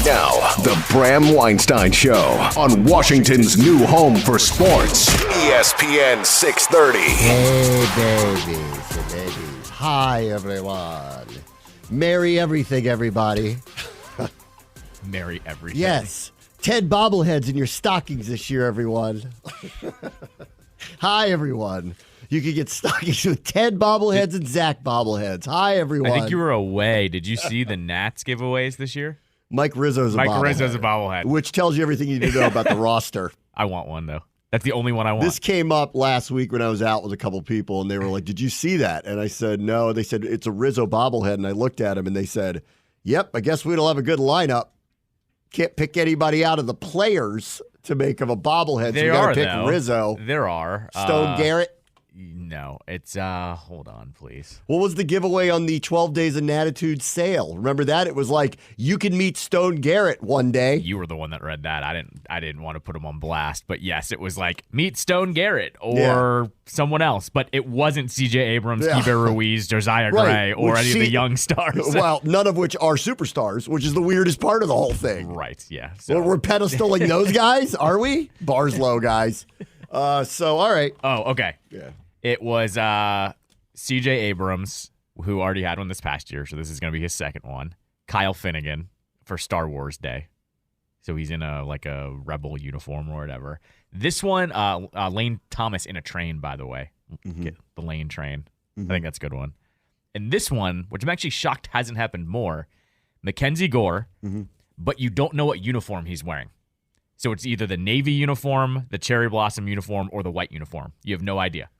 Now, the Bram Weinstein Show on Washington's new home for sports, ESPN 630. Hey, babies and babies. Hi, everyone. Merry everything, everybody. Merry everything. Yes. 10 bobbleheads in your stockings this year, everyone. Hi, everyone. You can get stockings with 10 bobbleheads and Zach bobbleheads. Hi, everyone. I think you were away. Did you see the Nats giveaways this year? Mike Rizzo's a bobblehead. Which tells you everything you need to know about the roster. I want one, though. That's the only one I want. This came up last week when I was out with a couple people, and they were like, did you see that? And I said, no. They said, it's a Rizzo bobblehead. And I looked at him, and they said, yep, I guess we don't have a good lineup. Can't pick anybody out of the players to make him a bobblehead. So you got to pick though. Rizzo. There are. Stone Garrett. No, it's hold on, please. What was the giveaway on the 12 Days of Natitude sale? Remember that? It was like you can meet Stone Garrett one day. You were the one that read that. I didn't want to put him on blast, but yes, it was like meet Stone Garrett or someone else, but it wasn't C.J. Abrams, Kiber Ruiz, Josiah Gray, or any of the young stars. Well, none of which are superstars, which is the weirdest part of the whole thing. Right? Yeah. So. We're pedestaling those guys, are we? Bars low, guys. So all right. Oh, okay. Yeah. It was C.J. Abrams, who already had one this past year, so this is going to be his second one. Kyle Finnegan for Star Wars Day. So he's in a rebel uniform or whatever. This one, Lane Thomas in a train, by the way. Get the Lane train. I think that's a good one. And this one, which I'm actually shocked hasn't happened more, Mackenzie Gore, but you don't know what uniform he's wearing. So it's either the Navy uniform, the Cherry Blossom uniform, or the white uniform. You have no idea.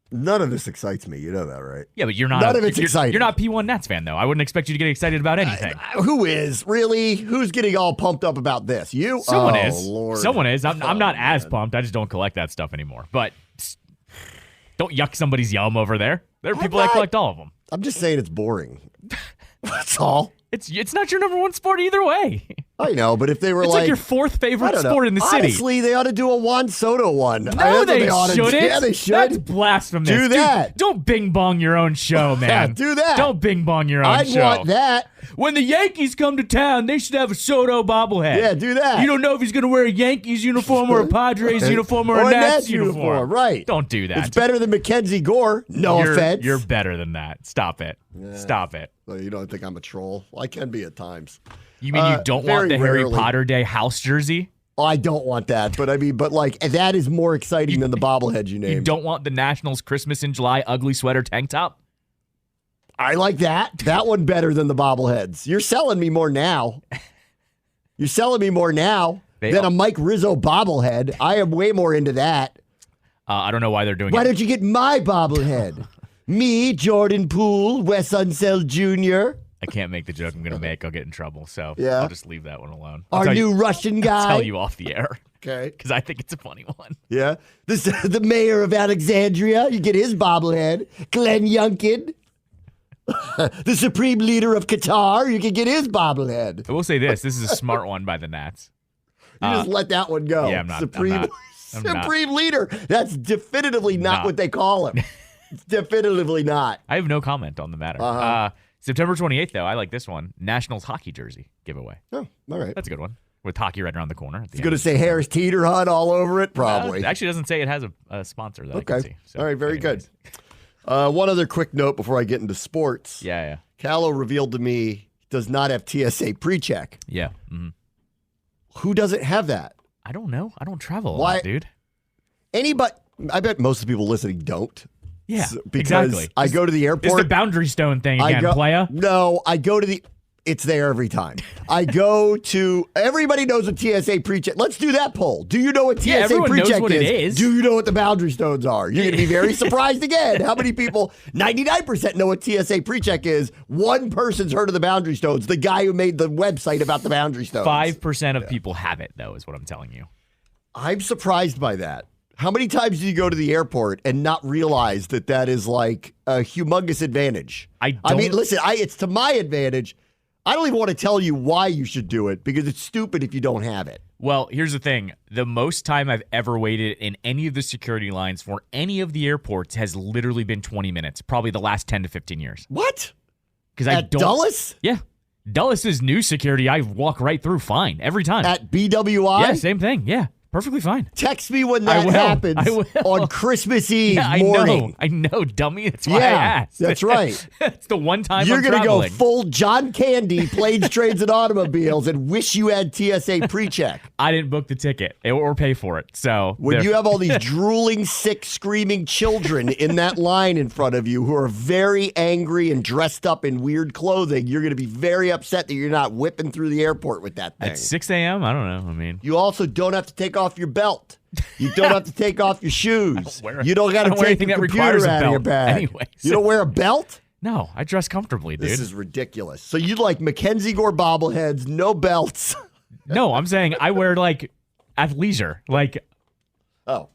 None of this excites me. You know that, right? Yeah, but you're not. None of it's exciting. You're not P1 Nats fan, though. I wouldn't expect you to get excited about anything. Who is? Really? Who's getting all pumped up about this? You? Someone is. Lord. Someone is. I'm not as pumped. I just don't collect that stuff anymore. But don't yuck somebody's yum over there. There are people that collect all of them. I'm just saying it's boring. That's all. It's not your number one sport either way. I know, but if they were it's like your fourth favorite sport in the city. Honestly, they ought to do a Juan Soto one. No, they shouldn't. Yeah, they should. That's blasphemous. Do that. Dude, don't bing bong your own show, man. Yeah, do that. Don't bing bong your own show. I'd want that. When the Yankees come to town, they should have a Soto bobblehead. Yeah, do that. You don't know if he's going to wear a Yankees uniform or a Padres uniform or a Nats uniform. Right. Don't do that. It's better than Mackenzie Gore. No offense. You're better than that. Stop it. Yeah. Stop it. Well, you don't think I'm a troll? Well, I can be at times. You mean you don't want the Harry Potter Day house jersey? Oh, I don't want that, but that is more exciting than the bobblehead you named. You don't want the Nationals Christmas in July ugly sweater tank top? I like that. That one better than the bobbleheads. You're selling me more now. You're selling me more now than a Mike Rizzo bobblehead. I am way more into that. I don't know why they're doing Why don't you get my bobblehead? Me, Jordan Poole, Wes Unseld Jr. I can't make the joke I'm going to make. I'll get in trouble. So yeah. I'll just leave that one alone. Our new Russian guy. I'll tell you off the air. Okay. Because I think it's a funny one. Yeah. The mayor of Alexandria. You get his bobblehead. Glenn Youngkin. The supreme leader of Qatar. You can get his bobblehead. I will say this. This is a smart one by the Nats. You just let that one go. Yeah, I'm not. Supreme leader. That's definitively not what they call him. It's definitively not. I have no comment on the matter. September 28th, though, I like this one. Nationals hockey jersey giveaway. Oh, all right. That's a good one. With hocky right around the corner. It's going to say Harris Teeter Hut all over it, probably. It actually doesn't say it has a sponsor that I can see. So, all right, very good. One other quick note before I get into sports. Yeah. Callow revealed to me he does not have TSA pre-check. Yeah. Mm-hmm. Who doesn't have that? I don't know. I don't travel a lot, dude. Anybody? I bet most of the people listening don't. Yeah, because exactly. I go to the airport. It's the boundary stone thing again, playa. No, I go to the. It's there every time. I go to. Everybody knows what TSA pre-check. Let's do that poll. Do you know what TSA pre-check is? Do you know what the boundary stones are? You're going to be very surprised again. How many people? 99% know what TSA pre-check is. One person's heard of the boundary stones. The guy who made the website about the boundary stones. 5% of people have it, though, is what I'm telling you. I'm surprised by that. How many times do you go to the airport and not realize that is like a humongous advantage? I mean, listen, it's to my advantage. I don't even want to tell you why you should do it because it's stupid if you don't have it. Well, here's the thing. The most time I've ever waited in any of the security lines for any of the airports has literally been 20 minutes, probably the last 10 to 15 years. What? Because Dulles? Yeah. Dulles' new security, I walk right through fine every time. At BWI? Yeah, same thing. Yeah. Perfectly fine. Text me when that happens on Christmas Eve morning. I know, dummy. That's why I asked. That's right. It's the one time You're I'm traveling. You're going to go full John Candy, planes, trains, and automobiles and wish you had TSA pre-check. I didn't book the ticket or pay for it. So when you have all these drooling, sick, screaming children in that line in front of you who are very angry and dressed up in weird clothing, you're going to be very upset that you're not whipping through the airport with that thing. At 6 a.m.? I don't know. I mean, you also don't have to take off your belt. You don't have to take off your shoes. You don't got to take the computer out of your bag. Anyways. You don't wear a belt? No, I dress comfortably, dude. This is ridiculous. So you like Mackenzie Gore bobbleheads, no belts. No, I'm saying I wear like athleisure. Oh,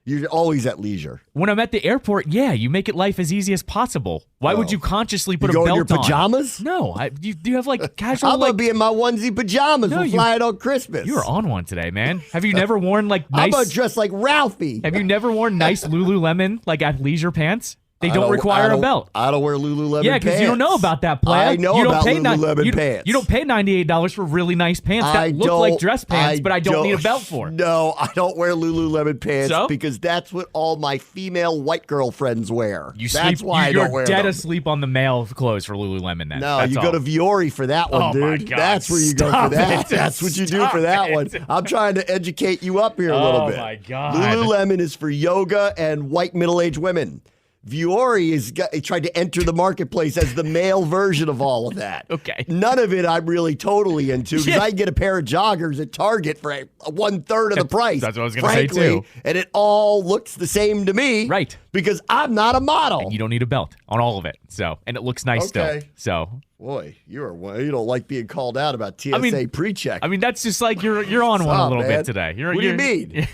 you're always at leisure. When I'm at the airport, you make it life as easy as possible. Why would you consciously put a belt on? You go in your pajamas? No, do you have like casual? I'm going to be in my onesie pajamas. We'll fly it on Christmas. You're on one today, man. Have you never worn like nice? I'm going to dress like Ralphie. Have you never worn nice Lululemon like athleisure pants? They don't require a belt. I don't wear Lululemon pants. Yeah, because you don't know about that, player. I know about Lululemon pants. You don't pay $98 for really nice pants that look like dress pants, but I don't need a belt for. No, I don't wear Lululemon pants because that's what all my female white girlfriends wear. That's why I don't wear them. You're dead asleep on the male clothes for Lululemon then. No, you go to Viore for that one, dude. My God. That's where you go for that. That's what you do for that one. I'm trying to educate you up here a little bit. Oh, my God. Lululemon is for yoga and white middle-aged women. Viore tried to enter the marketplace as the male version of all of that. Okay. None of it I'm really totally into because I can get a pair of joggers at Target for 1/3 of the price. That's what I was going to say too. And it all looks the same to me. Right. Because I'm not a model. And you don't need a belt on all of it. And it looks nice still. So. Boy, you don't like being called out about TSA pre-check. I mean, that's just like you're on one a little bit today. What do you mean?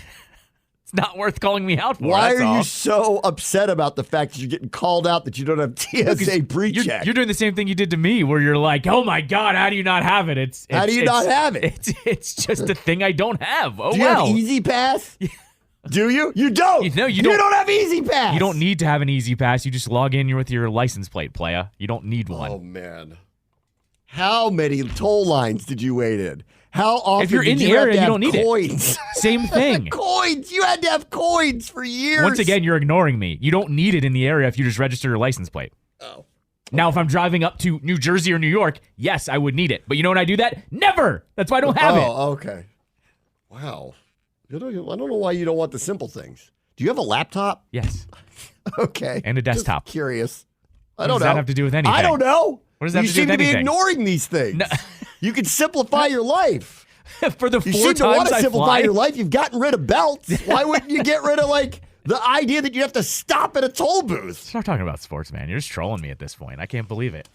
It's not worth calling me out for. Why are you so upset about the fact that you're getting called out that you don't have TSA pre-check? You're doing the same thing you did to me where you're like, oh my God, how do you not have it? How do you not have it? It's just a thing I don't have. Oh, do you have Easy Pass? Do you? You don't. No, you don't have Easy Pass. You don't need to have an Easy Pass. You just log in with your license plate, playa. You don't need one. Oh, man. How many toll lines did you wait in? How often if you're in the area, you don't need coins? Same thing. Coins. You had to have coins for years. Once again, you're ignoring me. You don't need it in the area if you just register your license plate. Oh. Now, if I'm driving up to New Jersey or New York, yes, I would need it. But you know when I do that? Never. That's why I don't have it. Oh, okay. Wow. I don't know why you don't want the simple things. Do you have a laptop? Yes. Okay. And a desktop. Just curious. What does that have to do with anything? I don't know. What does that have to do with anything? You seem to be ignoring these things. No. You could simplify your life. For the 4 times I fly. You seem to want to simplify your life. You've gotten rid of belts. Why wouldn't you get rid of, the idea that you have to stop at a toll booth? Stop talking about sports, man. You're just trolling me at this point. I can't believe it.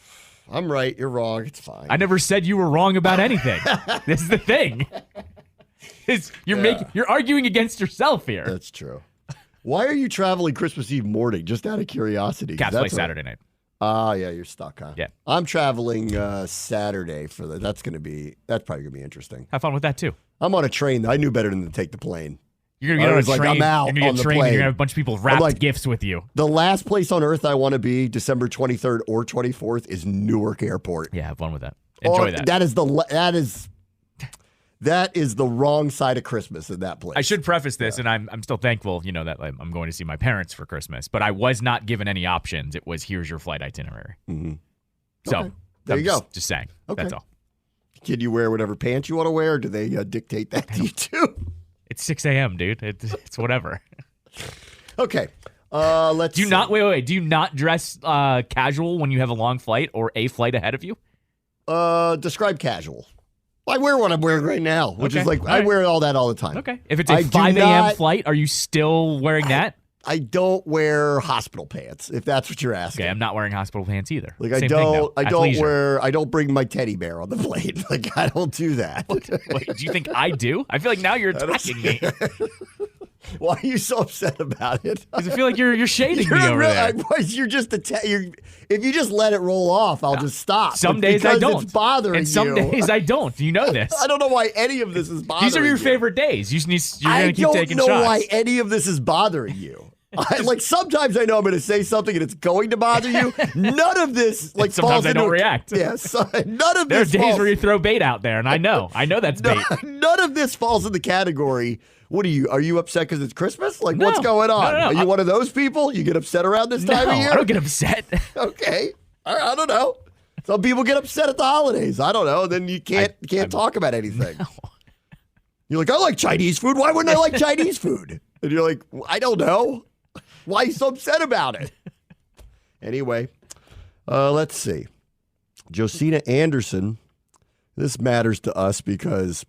I'm right. You're wrong. It's fine. I never said you were wrong about anything. This is the thing. You're arguing against yourself here. That's true. Why are you traveling Christmas Eve morning? Just out of curiosity. Cats play Saturday night. Yeah, you're stuck, huh? Yeah. I'm traveling Saturday for that. That's probably gonna be interesting. Have fun with that too. I'm on a train. I knew better than to take the plane. You're gonna get on a train. I'm out you're gonna on the plane. plane. You're gonna have a bunch of people wrapped gifts with you. The last place on earth I want to be, December 23rd or 24th, is Newark Airport. Yeah, have fun with that. Enjoy that. That is the wrong side of Christmas in that place. I should preface this, and I'm still thankful, that I'm going to see my parents for Christmas, but I was not given any options. It was, here's your flight itinerary. Mm-hmm. So okay. There you go. Just saying. Okay. That's all. Can you wear whatever pants you want to wear, or do they dictate that to you too? It's 6 a.m., dude. It's whatever. Okay. Let's Do you not wait. Do you not dress casual when you have a long flight or a flight ahead of you? Describe casual. I wear what I'm wearing right now, which is right. I wear all that all the time. Okay. If it's a 5 a.m. flight, are you still wearing that? I don't wear hospital pants, if that's what you're asking. Okay, I'm not wearing hospital pants either. I don't bring my teddy bear on the plane. I don't do that. Wait, do you think I do? I feel like now you're attacking me. Why are you so upset about it? Because I feel like you're shading me over there. You're just if you just let it roll off, I'll just stop. Some days I don't. It's bothering and some days I don't. You know this. I don't know why any of this is bothering you. These are your favorite days. You're going to keep taking shots. I don't know why any of this is bothering you. Sometimes I know I'm going to say something and it's going to bother you. None of this sometimes falls I don't react. Yes, none of There's this. There's days where you throw bait out there, and I know that's bait. None of this falls in the category. What are you? Are you upset because it's Christmas? No, what's going on? No. Are you one of those people? You get upset around this time of year? I don't get upset. Okay, I don't know. Some people get upset at the holidays. I don't know. Then you can't talk about anything. No. You're like, I like Chinese food. Why wouldn't I like Chinese food? And you're like, I don't know. Why are you so upset about it? Anyway, let's see. Josina Anderson. This matters to us because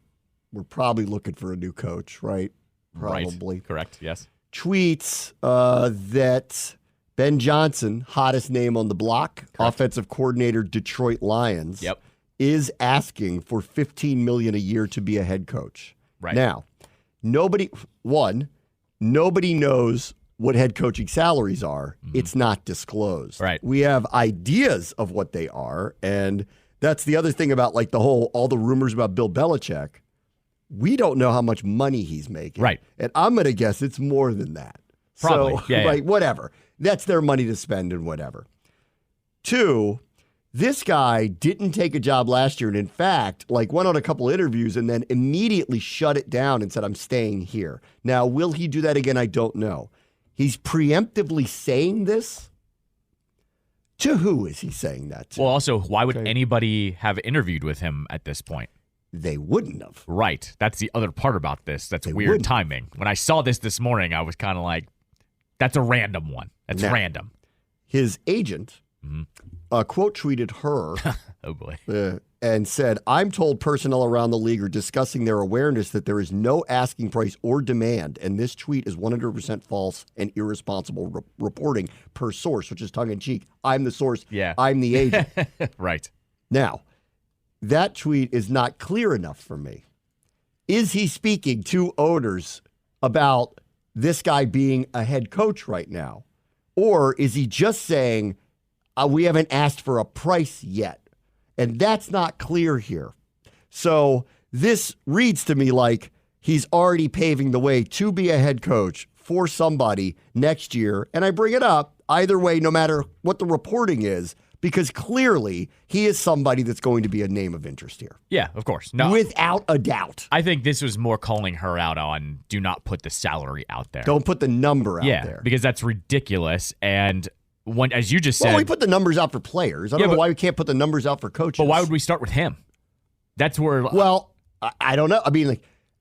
we're probably looking for a new coach, right? Probably. Right. Correct, yes. Tweets that Ben Johnson, hottest name on the block, correct, offensive coordinator, Detroit Lions, is asking for $15 million a year to be a head coach. Right. Now, nobody knows what head coaching salaries are. Mm-hmm. It's not disclosed. Right. We have ideas of what they are, and that's the other thing about all the rumors about Bill Belichick. We don't know how much money he's making. Right. And I'm going to guess it's more than that. Probably. So, right, whatever. That's their money to spend and whatever. 2, this guy didn't take a job last year and, in fact, went on a couple interviews and then immediately shut it down and said, I'm staying here. Now, will he do that again? I don't know. He's preemptively saying this. To who is he saying that to? Well, also, why would anybody have interviewed with him at this point? They wouldn't have. Right. That's the other part about this. That's weird timing. When I saw this morning, I was kind of like, that's a random one. That's random. His agent quote tweeted her. Oh, boy. And said, I'm told personnel around the league are discussing their awareness that there is no asking price or demand, and this tweet is 100% false and irresponsible reporting per source, which is tongue-in-cheek. I'm the source. Yeah. I'm the agent. Right. Now, that tweet is not clear enough for me. Is he speaking to owners about this guy being a head coach right now? Or is he just saying, we haven't asked for a price yet? And that's not clear here. So this reads to me like he's already paving the way to be a head coach for somebody next year. And I bring it up either way, no matter what the reporting is, because clearly he is somebody that's going to be a name of interest here. Yeah, of course. No, without a doubt. I think this was more calling her out on do not put the salary out there. Don't put the number out there. Yeah, because that's ridiculous. And as you just said. Well, we put the numbers out for players. I don't know why we can't put the numbers out for coaches. But why would we start with him? That's where. Well, I don't know. I mean,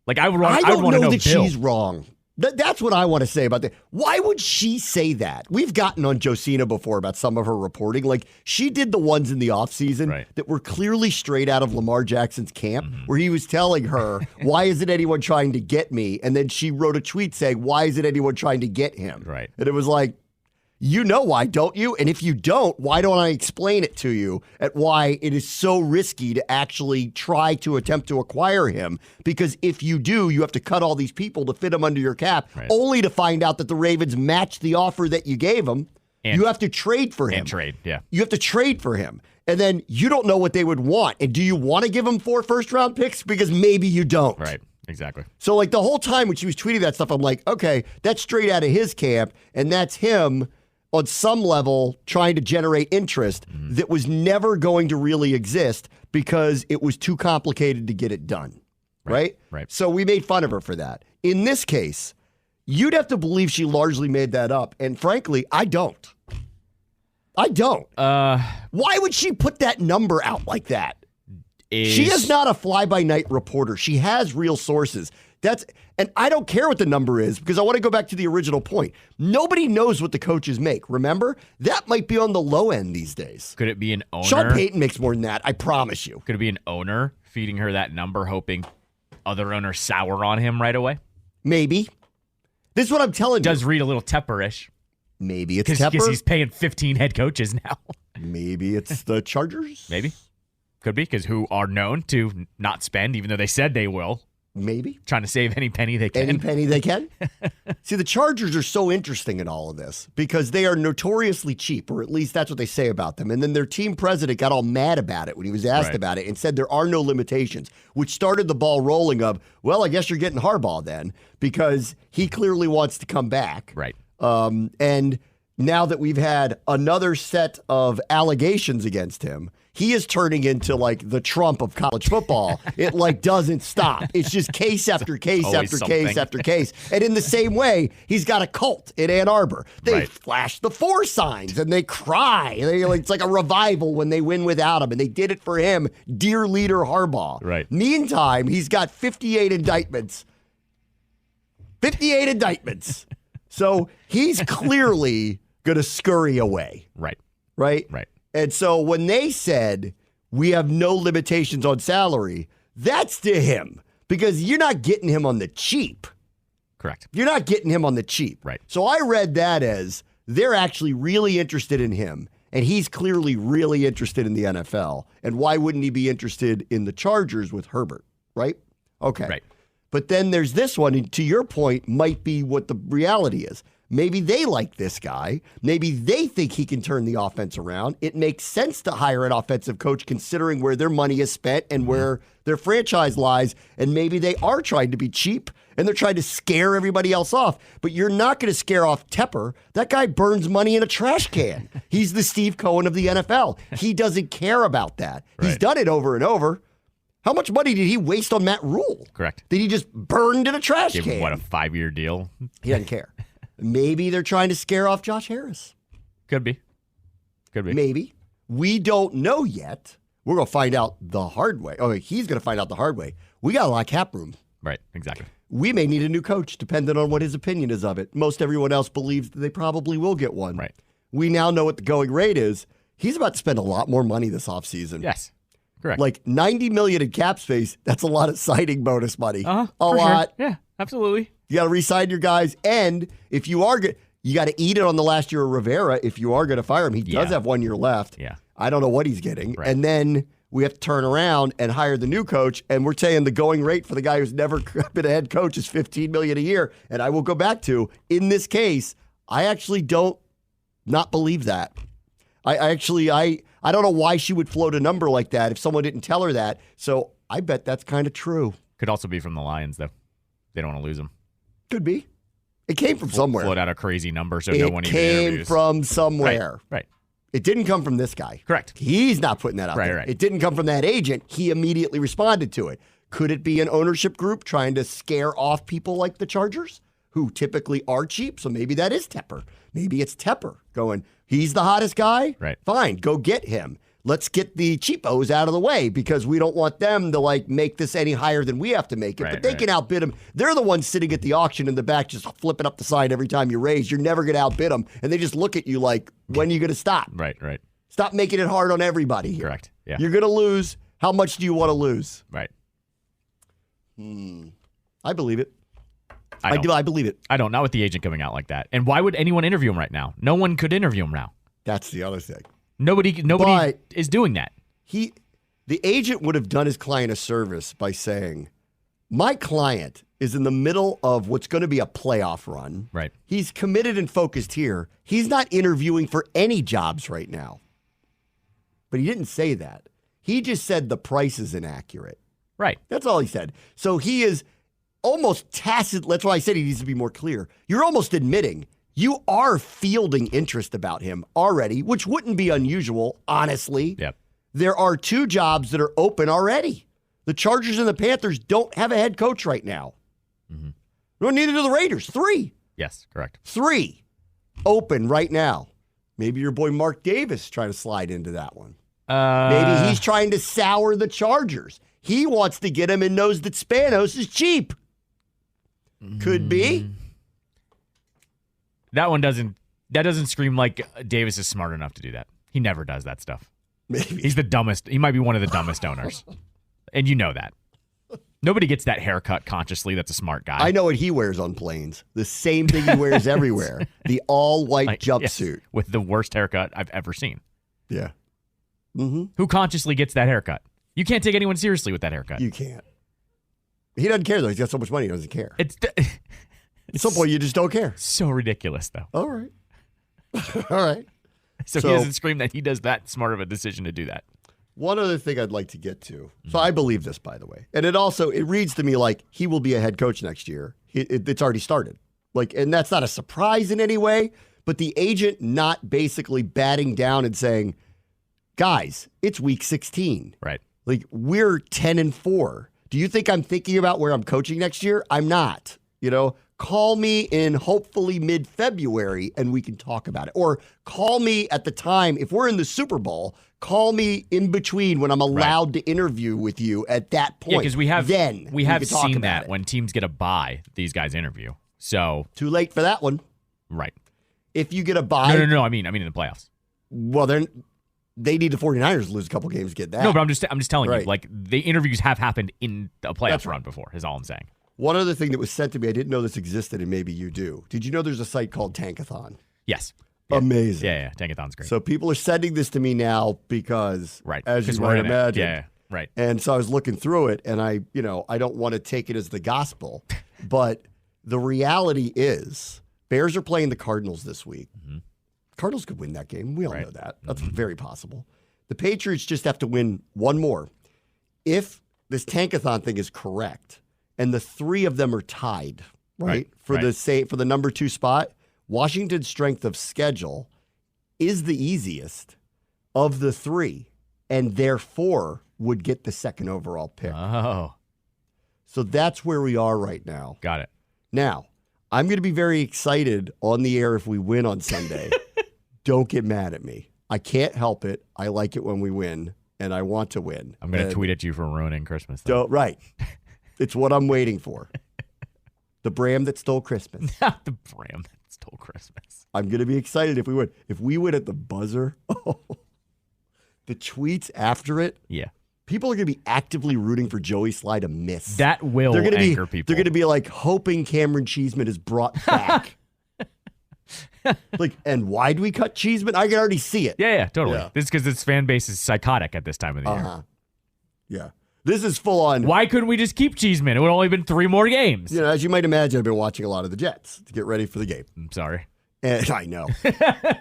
I would want to know that Bill. She's wrong. That's what I want to say about that. Why would she say that? We've gotten on Josina before about some of her reporting. She did the ones in the offseason that were clearly straight out of Lamar Jackson's camp, where he was telling her, why isn't anyone trying to get me? And then she wrote a tweet saying, why isn't anyone trying to get him? Right. And it was like, you know why, don't you? And if you don't, why don't I explain it to you at why it is so risky to actually try to attempt to acquire him? Because if you do, you have to cut all these people to fit him under your cap, only to find out that the Ravens matched the offer that you gave him. You have to trade for him. You have to trade for him. And then you don't know what they would want. And do you want to give him 4 first-round picks? Because maybe you don't. Right. Exactly. So, the whole time when she was tweeting that stuff, I'm like, okay, that's straight out of his camp, and that's him on some level trying to generate interest that was never going to really exist because it was too complicated to get it done, right? So we made fun of her for that. In this case, you'd have to believe she largely made that up, and frankly, I don't. Why would she put that number out like that? She is not a fly-by-night reporter. She has real sources. And I don't care what the number is because I want to go back to the original point. Nobody knows what the coaches make. Remember? That might be on the low end these days. Could it be an owner? Sean Payton makes more than that, I promise you. Could it be an owner feeding her that number, hoping other owners sour on him right away? Maybe. This is what I'm telling you. Does read a little Tepper-ish. Maybe it's Tepper. Because he's paying 15 head coaches now. Maybe it's the Chargers. Maybe. Could be, because who are known to not spend, even though they said they will. Maybe. Trying to save any penny they can. Any penny they can. See, the Chargers are so interesting in all of this because they are notoriously cheap, or at least that's what they say about them. And then their team president got all mad about it when he was asked about it and said there are no limitations, which started the ball rolling of, well, I guess you're getting Harbaugh then, because he clearly wants to come back. Right. And now that we've had another set of allegations against him, he is turning into like the Trump of college football. It like doesn't stop. It's just case after case after case after case. And in the same way, he's got a cult in Ann Arbor. They flash the 4 signs and they cry. It's like a revival when they win without him. And they did it for him, dear leader Harbaugh. Right. Meantime, he's got 58 indictments. 58 indictments. So he's clearly going to scurry away. Right. Right? Right. And so when they said we have no limitations on salary, that's to him because you're not getting him on the cheap. Correct. You're not getting him on the cheap. Right. So I read that as they're actually really interested in him, and he's clearly really interested in the NFL. And why wouldn't he be interested in the Chargers with Herbert? Right? Okay. Right. But then there's this one, and to your point, might be what the reality is. Maybe they like this guy. Maybe they think he can turn the offense around. It makes sense to hire an offensive coach considering where their money is spent and where their franchise lies. And maybe they are trying to be cheap and they're trying to scare everybody else off. But you're not going to scare off Tepper. That guy burns money in a trash can. He's the Steve Cohen of the NFL. He doesn't care about that. Right. He's done it over and over. How much money did he waste on Matt Rule? Correct. Did he just burn in a trash can? What, a 5-year deal? He doesn't care. Maybe they're trying to scare off Josh Harris. Could be. Maybe. We don't know yet. We're going to find out the hard way. Oh, he's going to find out the hard way. We got a lot of cap room. Right, exactly. We may need a new coach, depending on what his opinion is of it. Most everyone else believes that they probably will get one. Right. We now know what the going rate is. He's about to spend a lot more money this offseason. Yes, correct. Like $90 million in cap space, that's a lot of signing bonus money. A lot. Sure. Yeah, absolutely. You got to re-sign your guys. And if you are good, you got to eat it on the last year of Rivera if you are going to fire him. He does have 1 year left. Yeah. I don't know what he's getting. Right. And then we have to turn around and hire the new coach. And we're saying the going rate for the guy who's never been a head coach is $15 million a year. And I will go back to, in this case, I actually don't not believe that. I don't know why she would float a number like that if someone didn't tell her that. So I bet that's kind of true. Could also be from the Lions, though. They don't want to lose him. Could be. It came from somewhere. Float out a crazy number so no one even interviews. It came from somewhere. Right. It didn't come from this guy. Correct. He's not putting that out there. Right. It didn't come from that agent. He immediately responded to it. Could it be an ownership group trying to scare off people like the Chargers, who typically are cheap? So maybe that is Tepper. Maybe it's Tepper going, he's the hottest guy? Right. Fine, go get him. Let's get the cheapos out of the way because we don't want them to like make this any higher than we have to make it. But they can outbid them. They're the ones sitting at the auction in the back just flipping up the sign every time you raise. You're never going to outbid them. And they just look at you like, when are you going to stop? Right. Stop making it hard on everybody here. Correct. Yeah. You're going to lose. How much do you want to lose? Right. I believe it. I believe it. I don't. Not with the agent coming out like that. And why would anyone interview him right now? No one could interview him now. That's the other thing. Nobody is doing that. The agent would have done his client a service by saying, my client is in the middle of what's going to be a playoff run. Right. He's committed and focused here. He's not interviewing for any jobs right now. But he didn't say that. He just said the price is inaccurate. Right. That's all he said. So he is almost tacit. That's why I said he needs to be more clear. You're almost admitting you are fielding interest about him already, which wouldn't be unusual, honestly. Yep. There are 2 jobs that are open already. The Chargers and the Panthers don't have a head coach right now. Mm-hmm. Well, neither do the Raiders. 3. Yes, correct. 3 open right now. Maybe your boy Mark Davis trying to slide into that one. Maybe he's trying to sour the Chargers. He wants to get him and knows that Spanos is cheap. Could be. That doesn't scream like Davis is smart enough to do that. He never does that stuff. Maybe. He's the dumbest. He might be one of the dumbest owners. And you know that. Nobody gets that haircut consciously. That's a smart guy. I know what he wears on planes. The same thing he wears everywhere. The all-white jumpsuit. Yes, with the worst haircut I've ever seen. Yeah. Mm-hmm. Who consciously gets that haircut? You can't take anyone seriously with that haircut. You can't. He doesn't care, though. He's got so much money, he doesn't care. At some point, you just don't care. So ridiculous, though. All right. All right. So he doesn't scream that he does that smart of a decision to do that. One other thing I'd like to get to. So I believe this, by the way. And it reads to me like he will be a head coach next year. It's already started. And that's not a surprise in any way, but the agent not basically batting down and saying, guys, it's week 16. Right. We're 10-4. Do you think I'm thinking about where I'm coaching next year? I'm not. Call me in hopefully mid-February and we can talk about it. Or call me at the time, if we're in the Super Bowl, call me in between when I'm allowed to interview with you at that point. Yeah, because we have seen that it. When teams get a bye, these guys interview. So too late for that one. Right. If you get a bye. No. I mean in the playoffs. Well, they need the 49ers to lose a couple games to get that. No, but I'm just telling you, the interviews have happened in a playoff run before, is all I'm saying. One other thing that was sent to me, I didn't know this existed, and maybe you do. Did you know there's a site called Tankathon? Yes. Yeah. Amazing. Yeah. Tankathon's great. So people are sending this to me now because, as you might imagine. Yeah, right. And so I was looking through it, and I don't want to take it as the gospel, but the reality is Bears are playing the Cardinals this week. Mm-hmm. Cardinals could win that game. We all know that. That's very possible. The Patriots just have to win one more. If this Tankathon thing is correct, and the three of them are tied, for the number 2 spot, Washington's strength of schedule is the easiest of the 3, and therefore would get the second overall pick. Oh. So that's where we are right now. Got it. Now, I'm going to be very excited on the air if we win on Sunday. Don't get mad at me. I can't help it. I like it when we win, and I want to win. I'm going to tweet at you for ruining Christmas. Right. It's what I'm waiting for. The Bram that stole Christmas. The Bram that stole Christmas. I'm going to be excited if we win. If we win at the buzzer, the tweets after it. Yeah. People are going to be actively rooting for Joey Sly to miss. That will anchor people. They're going to be hoping Cameron Cheeseman is brought back. And why do we cut Cheeseman? I can already see it. Yeah, totally. Yeah. This is because this fan base is psychotic at this time of the year. Yeah. This is full on. Why couldn't we just keep Cheeseman? It would have only been 3 more games. As you might imagine, I've been watching a lot of the Jets to get ready for the game. I'm sorry. And I know.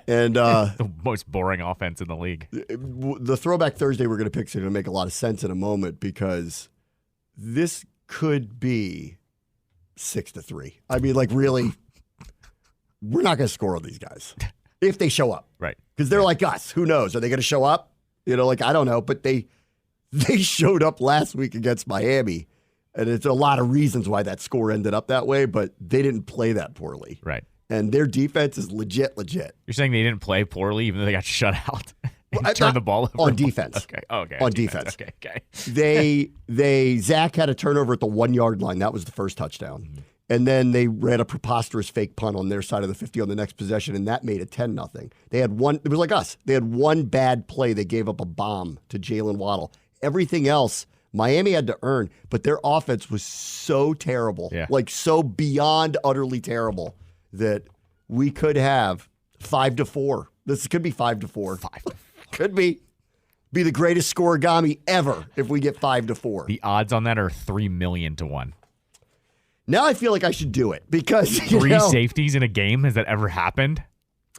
And the most boring offense in the league. The Throwback Thursday we're going to pick is going to make a lot of sense in a moment because this could be 6-3. I mean, really, we're not going to score on these guys if they show up. Right. Because they're like us. Who knows? Are they going to show up? I don't know. But they showed up last week against Miami. And it's a lot of reasons why that score ended up that way, but they didn't play that poorly. Right. And their defense is legit. You're saying they didn't play poorly even though they got shut out and turned the ball over? On defense. Okay. On defense. Okay. Zach had a turnover at the 1-yard line. That was the first touchdown. Mm-hmm. And then they ran a preposterous fake punt on their side of the 50 on the next possession, and that made it 10-0. They had one. It was like us. They had one bad play. They gave up a bomb to Jalen Waddle. Everything else, Miami had to earn, but their offense was so terrible, so beyond utterly terrible, that we could have 5-4. This could be 5-4. 5-4. Could be the greatest scoregami ever if we get 5-4. The odds on that are 3 million to 1. Now I feel like I should do it because 3 safeties in a game. Has that ever happened?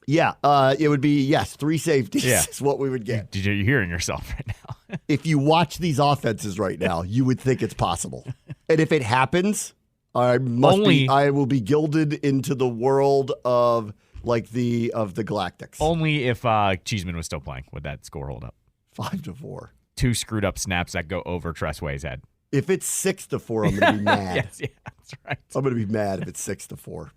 Yeah, it would be 3 safeties is what we would get. You're hearing yourself right now. If you watch these offenses right now, you would think it's possible. And if it happens, I will be gilded into the world of the Galactics. Only if Cheeseman was still playing would that score hold up. 5-4. 2 screwed up snaps that go over Tressway's head. If it's 6-4, I'm going to be mad. Yes, that's right. I'm going to be mad if it's 6-4.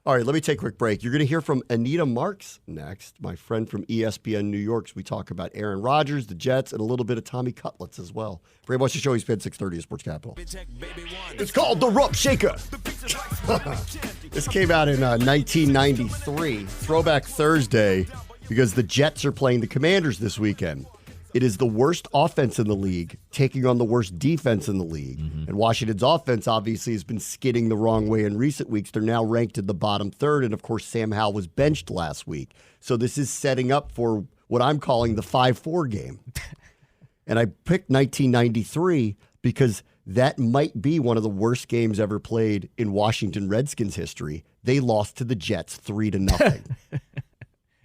All right, let me take a quick break. You're going to hear from Anita Marks next, my friend from ESPN New York. So we talk about Aaron Rodgers, the Jets, and a little bit of Tommy Cutlets as well. Bram, watch the show. ESPN 630 at Sports Capital. It's called The Rump Shaker. This came out in 1993, Throwback Thursday, because the Jets are playing the Commanders this weekend. It is the worst offense in the league, taking on the worst defense in the league. Mm-hmm. And Washington's offense obviously has been skidding the wrong way in recent weeks. They're now ranked in the bottom third. And, of course, Sam Howell was benched last week. So this is setting up for what I'm calling the 5-4 game. And I picked 1993 because that might be one of the worst games ever played in Washington Redskins history. They lost to the Jets 3-0.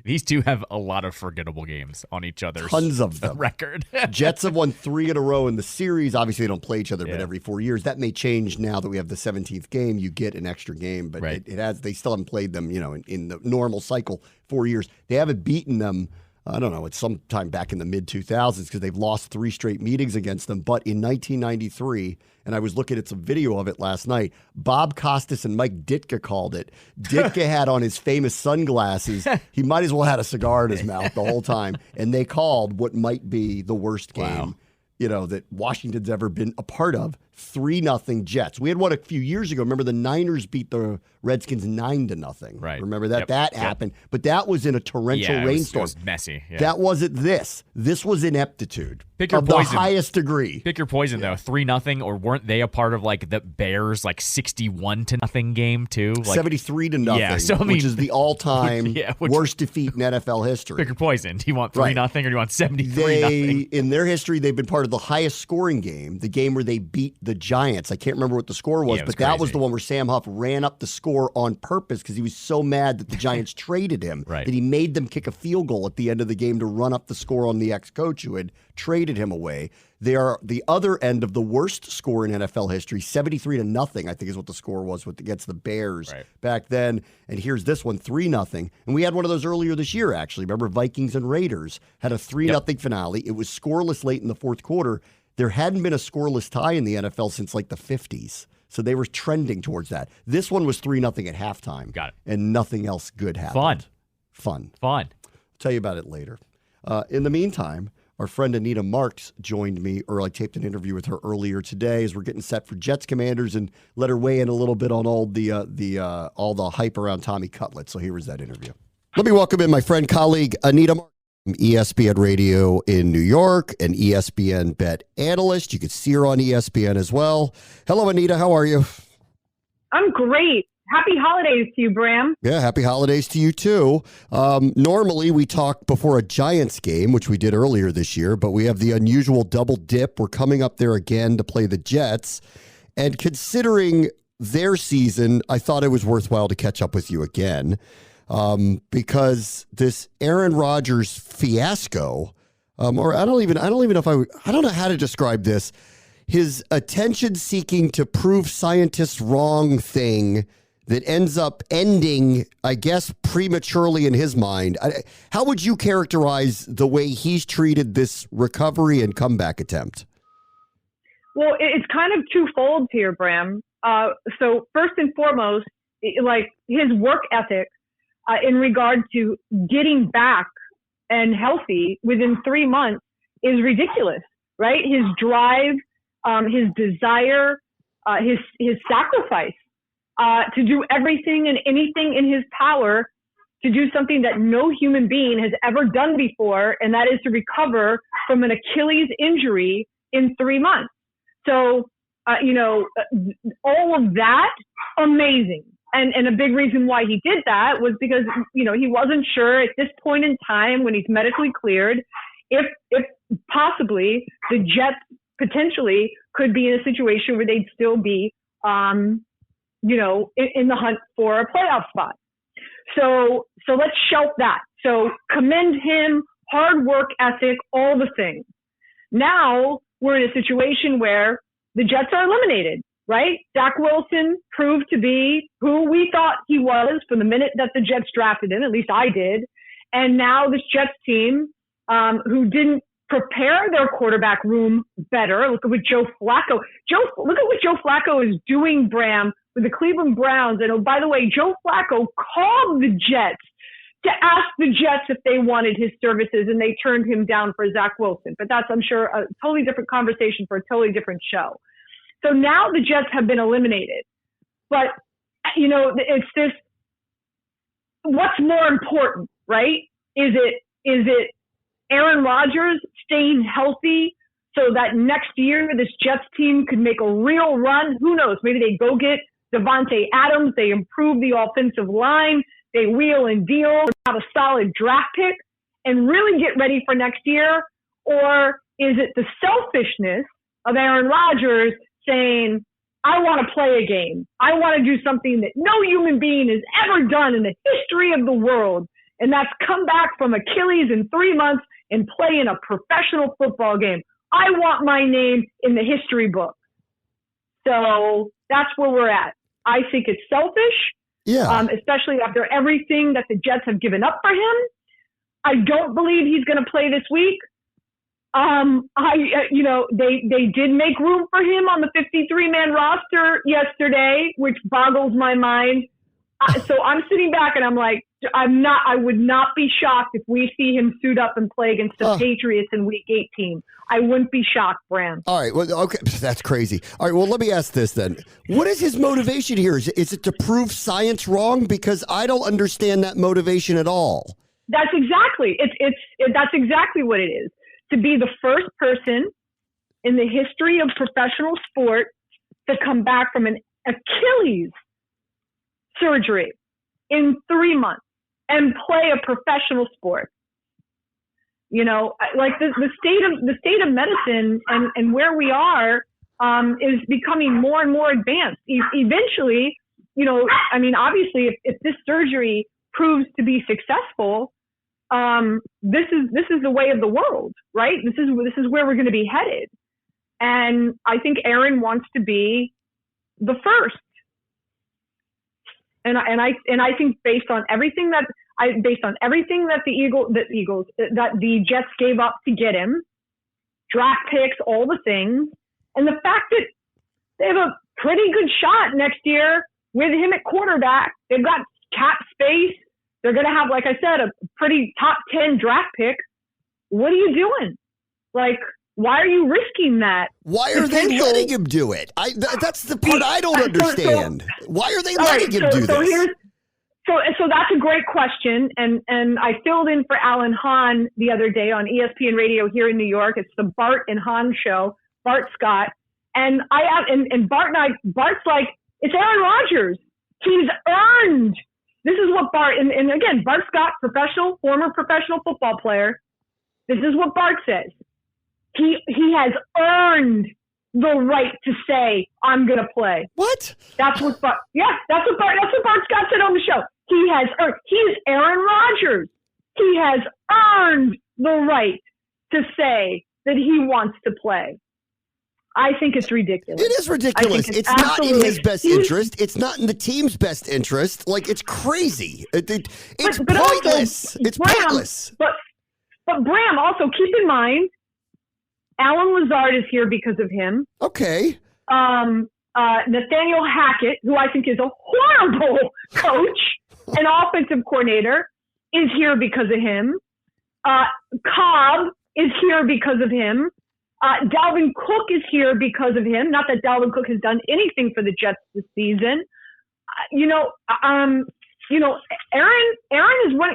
These two have a lot of forgettable games on each other's tons of them. record. Jets have won 3 in a row in the series. Obviously, they don't play each other, but every 4 years. That may change now that we have the 17th game. You get an extra game, but it has. They still haven't played them, in the normal cycle 4 years. They haven't beaten them. I don't know, it's sometime back in the mid-2000s because they've lost 3 straight meetings against them. But in 1993, and I was looking at some video of it last night, Bob Costas and Mike Ditka called it. Ditka had on his famous sunglasses. He might as well had a cigar in his mouth the whole time. And they called what might be the worst game, that Washington's ever been a part of. 3-0 Jets. We had one a few years ago. Remember the Niners beat the Redskins 9-0. Right. Remember that? That happened. But that was in a torrential rainstorm. It was messy. Yeah. That wasn't this. This was ineptitude. Pick your of poison. The highest degree. Pick your poison, though. 3-0, or weren't they a part of the Bears 61-0 game too? 73-0. Yeah, so, which is the all-time worst defeat in NFL history. Pick your poison. Do you want 3-0 or do you want 73-0? In their history, they've been part of the highest scoring game, the game where they beat the Giants. I can't remember what the score was, but that was the one where Sam Huff ran up the score on purpose because he was so mad that the Giants traded him that he made them kick a field goal at the end of the game to run up the score on the ex-coach who had traded him away. They are the other end of the worst score in NFL history, 73-0, I think is what the score was against the Bears back then. And here's this one, 3-0. And we had one of those earlier this year, actually. Remember, Vikings and Raiders had a 3-0 finale. It was scoreless late in the fourth quarter. There hadn't been a scoreless tie in the NFL since the 50s. So they were trending towards that. This one was 3-0 at halftime. Got it. And nothing else good happened. Fun. I'll tell you about it later. In the meantime, our friend Anita Marks joined me, or I taped an interview with her earlier today as we're getting set for Jets Commanders, and let her weigh in a little bit on all the hype around Tommy Cutlets. So here was that interview. Let me welcome in my friend, colleague, Anita Marks from ESPN Radio in New York, an ESPN bet analyst. You could see her on ESPN as well. Hello, Anita. How are you? I'm great. Happy holidays to you, Bram. Yeah, happy holidays to you, too. Normally, we talk before a Giants game, which we did earlier this year, but we have the unusual double dip. We're coming up there again to play the Jets. And considering their season, I thought it was worthwhile to catch up with you again because this Aaron Rodgers fiasco, or I don't know how to describe this, his attention-seeking to prove scientists wrong thing that ends up ending, I guess, prematurely in his mind. How would you characterize the way he's treated this recovery and comeback attempt? Well, it's kind of twofold here, Bram. So first and foremost, his work ethic in regard to getting back and healthy within 3 months is ridiculous, right? His drive, his desire, his sacrifice. To do everything and anything in his power to do something that no human being has ever done before, and that is to recover from an Achilles injury in 3 months. So, all of that, amazing. And a big reason why he did that was because, he wasn't sure at this point in time when he's medically cleared, if possibly the Jets potentially could be in a situation where they'd still be, in the hunt for a playoff spot. So let's shelf that. So commend him, hard work ethic, all the things. Now we're in a situation where the Jets are eliminated, right? Zach Wilson proved to be who we thought he was from the minute that the Jets drafted him, at least I did. And now this Jets team, who didn't prepare their quarterback room better. Look at what Joe Flacco. Look at what Joe Flacco is doing, Bram, with the Cleveland Browns. And oh, by the way, Joe Flacco called the Jets to ask the Jets if they wanted his services, and they turned him down for Zach Wilson. But that's, I'm sure, a totally different conversation for a totally different show. So now the Jets have been eliminated. But, it's this, what's more important, right? Is it Aaron Rodgers staying healthy so that next year this Jets team could make a real run? Who knows? Maybe they go get Devontae Adams. They improve the offensive line. They wheel and deal, have a solid draft pick, and really get ready for next year? Or is it the selfishness of Aaron Rodgers saying, I want to play a game. I want to do something that no human being has ever done in the history of the world, and that's come back from Achilles in 3 months and play in a professional football game. I want my name in the history book. So that's where we're at. I think it's selfish, especially after everything that the Jets have given up for him. I don't believe he's going to play this week. They did make room for him on the 53-man roster yesterday, which boggles my mind. So I'm sitting back and I'm like, I would not be shocked if we see him suit up and play against the Patriots in week 18. I wouldn't be shocked, Bram. All right. Well, okay. That's crazy. All right. Well, let me ask this then. What is his motivation here? Is it to prove science wrong? Because I don't understand that motivation at all. That's exactly. That's exactly what it is. To be the first person in the history of professional sport to come back from an Achilles surgery in 3 months and play a professional sport. You know, like the state of medicine and where we are is becoming more and more advanced. Eventually, you know, I mean, obviously, if this surgery proves to be successful, this is the way of the world, right? This is where we're going to be headed, and I think Aaron wants to be the first. And I think based on everything that the Jets gave up to get him, draft picks, all the things, and the fact that they have a pretty good shot next year with him at quarterback. They've got cap space. They're going to have, like I said, a pretty top 10 draft pick. What are you doing? Like, why are you risking that? Why are they letting him do it? That's the part I don't understand. Why are they letting him do this? So that's a great question, and I filled in for Alan Hahn the other day on ESPN Radio here in New York. It's the Bart and Hahn show. Bart Scott and Bart's like, it's Aaron Rodgers. He's earned. This is what Bart and again, Bart Scott, former professional football player. This is what Bart says. He has earned the right to say, I'm going to play. What? That's what Bart Scott said on the show. He is Aaron Rodgers. He has earned the right to say that he wants to play. I think it's ridiculous. It is ridiculous. It's not in his best interest. It's not in the team's best interest. Like, it's crazy. It's pointless. It's pointless. But Bram, also keep in mind, Alan Lazard is here because of him. Okay. Nathaniel Hackett, who I think is a horrible coach and offensive coordinator, is here because of him. Cobb is here because of him. Dalvin Cook is here because of him. Not that Dalvin Cook has done anything for the Jets this season. Aaron is one.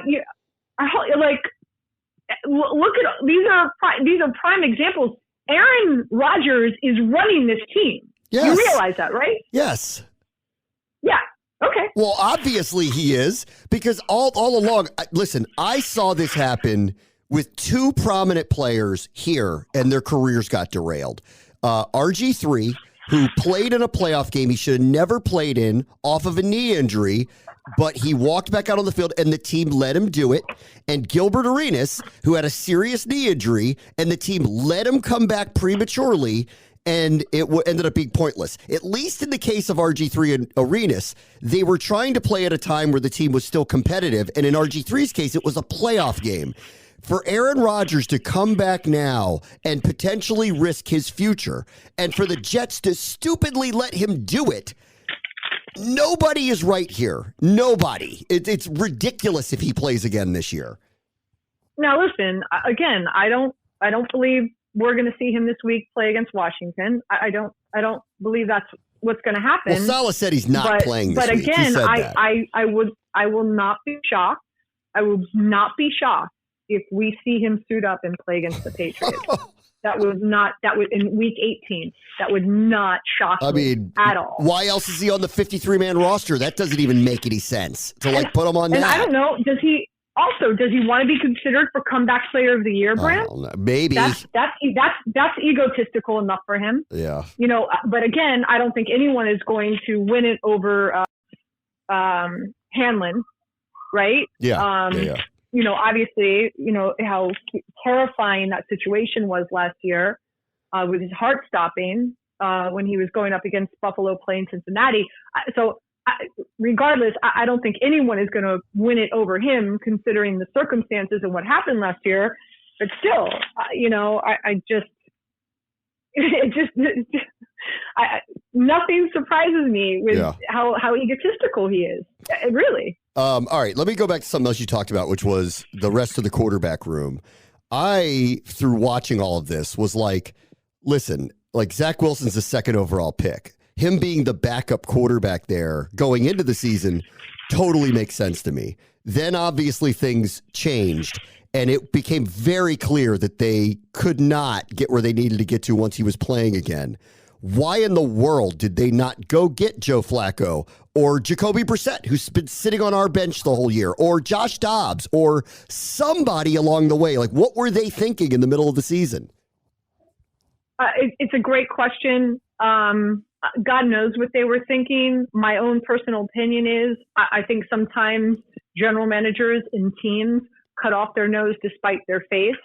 Look at these are prime examples. Aaron Rodgers is running this team. Yes. You realize that, right? Yes. Yeah. Okay. Well, obviously he is, because all along, listen, I saw this happen with two prominent players here, and their careers got derailed. RG3, who played in a playoff game he should have never played in off of a knee injury, but he walked back out on the field, and the team let him do it. And Gilbert Arenas, who had a serious knee injury, and the team let him come back prematurely, and it ended up being pointless. At least in the case of RG3 and Arenas, they were trying to play at a time where the team was still competitive, and in RG3's case, it was a playoff game. For Aaron Rodgers to come back now and potentially risk his future, and for the Jets to stupidly let him do it, nobody is right here. Nobody. It's ridiculous if he plays again this year. Now, listen, again, I don't believe we're going to see him this week play against Washington. I don't believe that's what's going to happen. Well, Saleh said he's not playing this week. But again, I will not be shocked. I will not be shocked if we see him suit up and play against the Patriots. That would in week 18. That would not shock me at all. Why else is he on the 53-man roster? That doesn't even make any sense to put him on that. And I don't know. Does he want to be considered for comeback player of the year, Bram? Maybe. That's egotistical enough for him. Yeah. But again, I don't think anyone is going to win it over Hanlon, right? Yeah. obviously, how terrifying that situation was last year with his heart stopping when he was going up against Buffalo playing Cincinnati. Regardless, I don't think anyone is going to win it over him considering the circumstances and what happened last year. But still, nothing surprises me with how egotistical he is. Really. All right, let me go back to something else you talked about, which was the rest of the quarterback room. I, through watching all of this, was like, listen, like Zach Wilson's the second overall pick. Him being the backup quarterback there going into the season totally makes sense to me. Then obviously things changed, and it became very clear that they could not get where they needed to get to once he was playing again. Why in the world did they not go get Joe Flacco or Jacoby Brissett, who's been sitting on our bench the whole year, or Josh Dobbs, or somebody along the way? Like, what were they thinking in the middle of the season? It's a great question. God knows what they were thinking. My own personal opinion is I think sometimes general managers and teams cut off their nose to spite their face.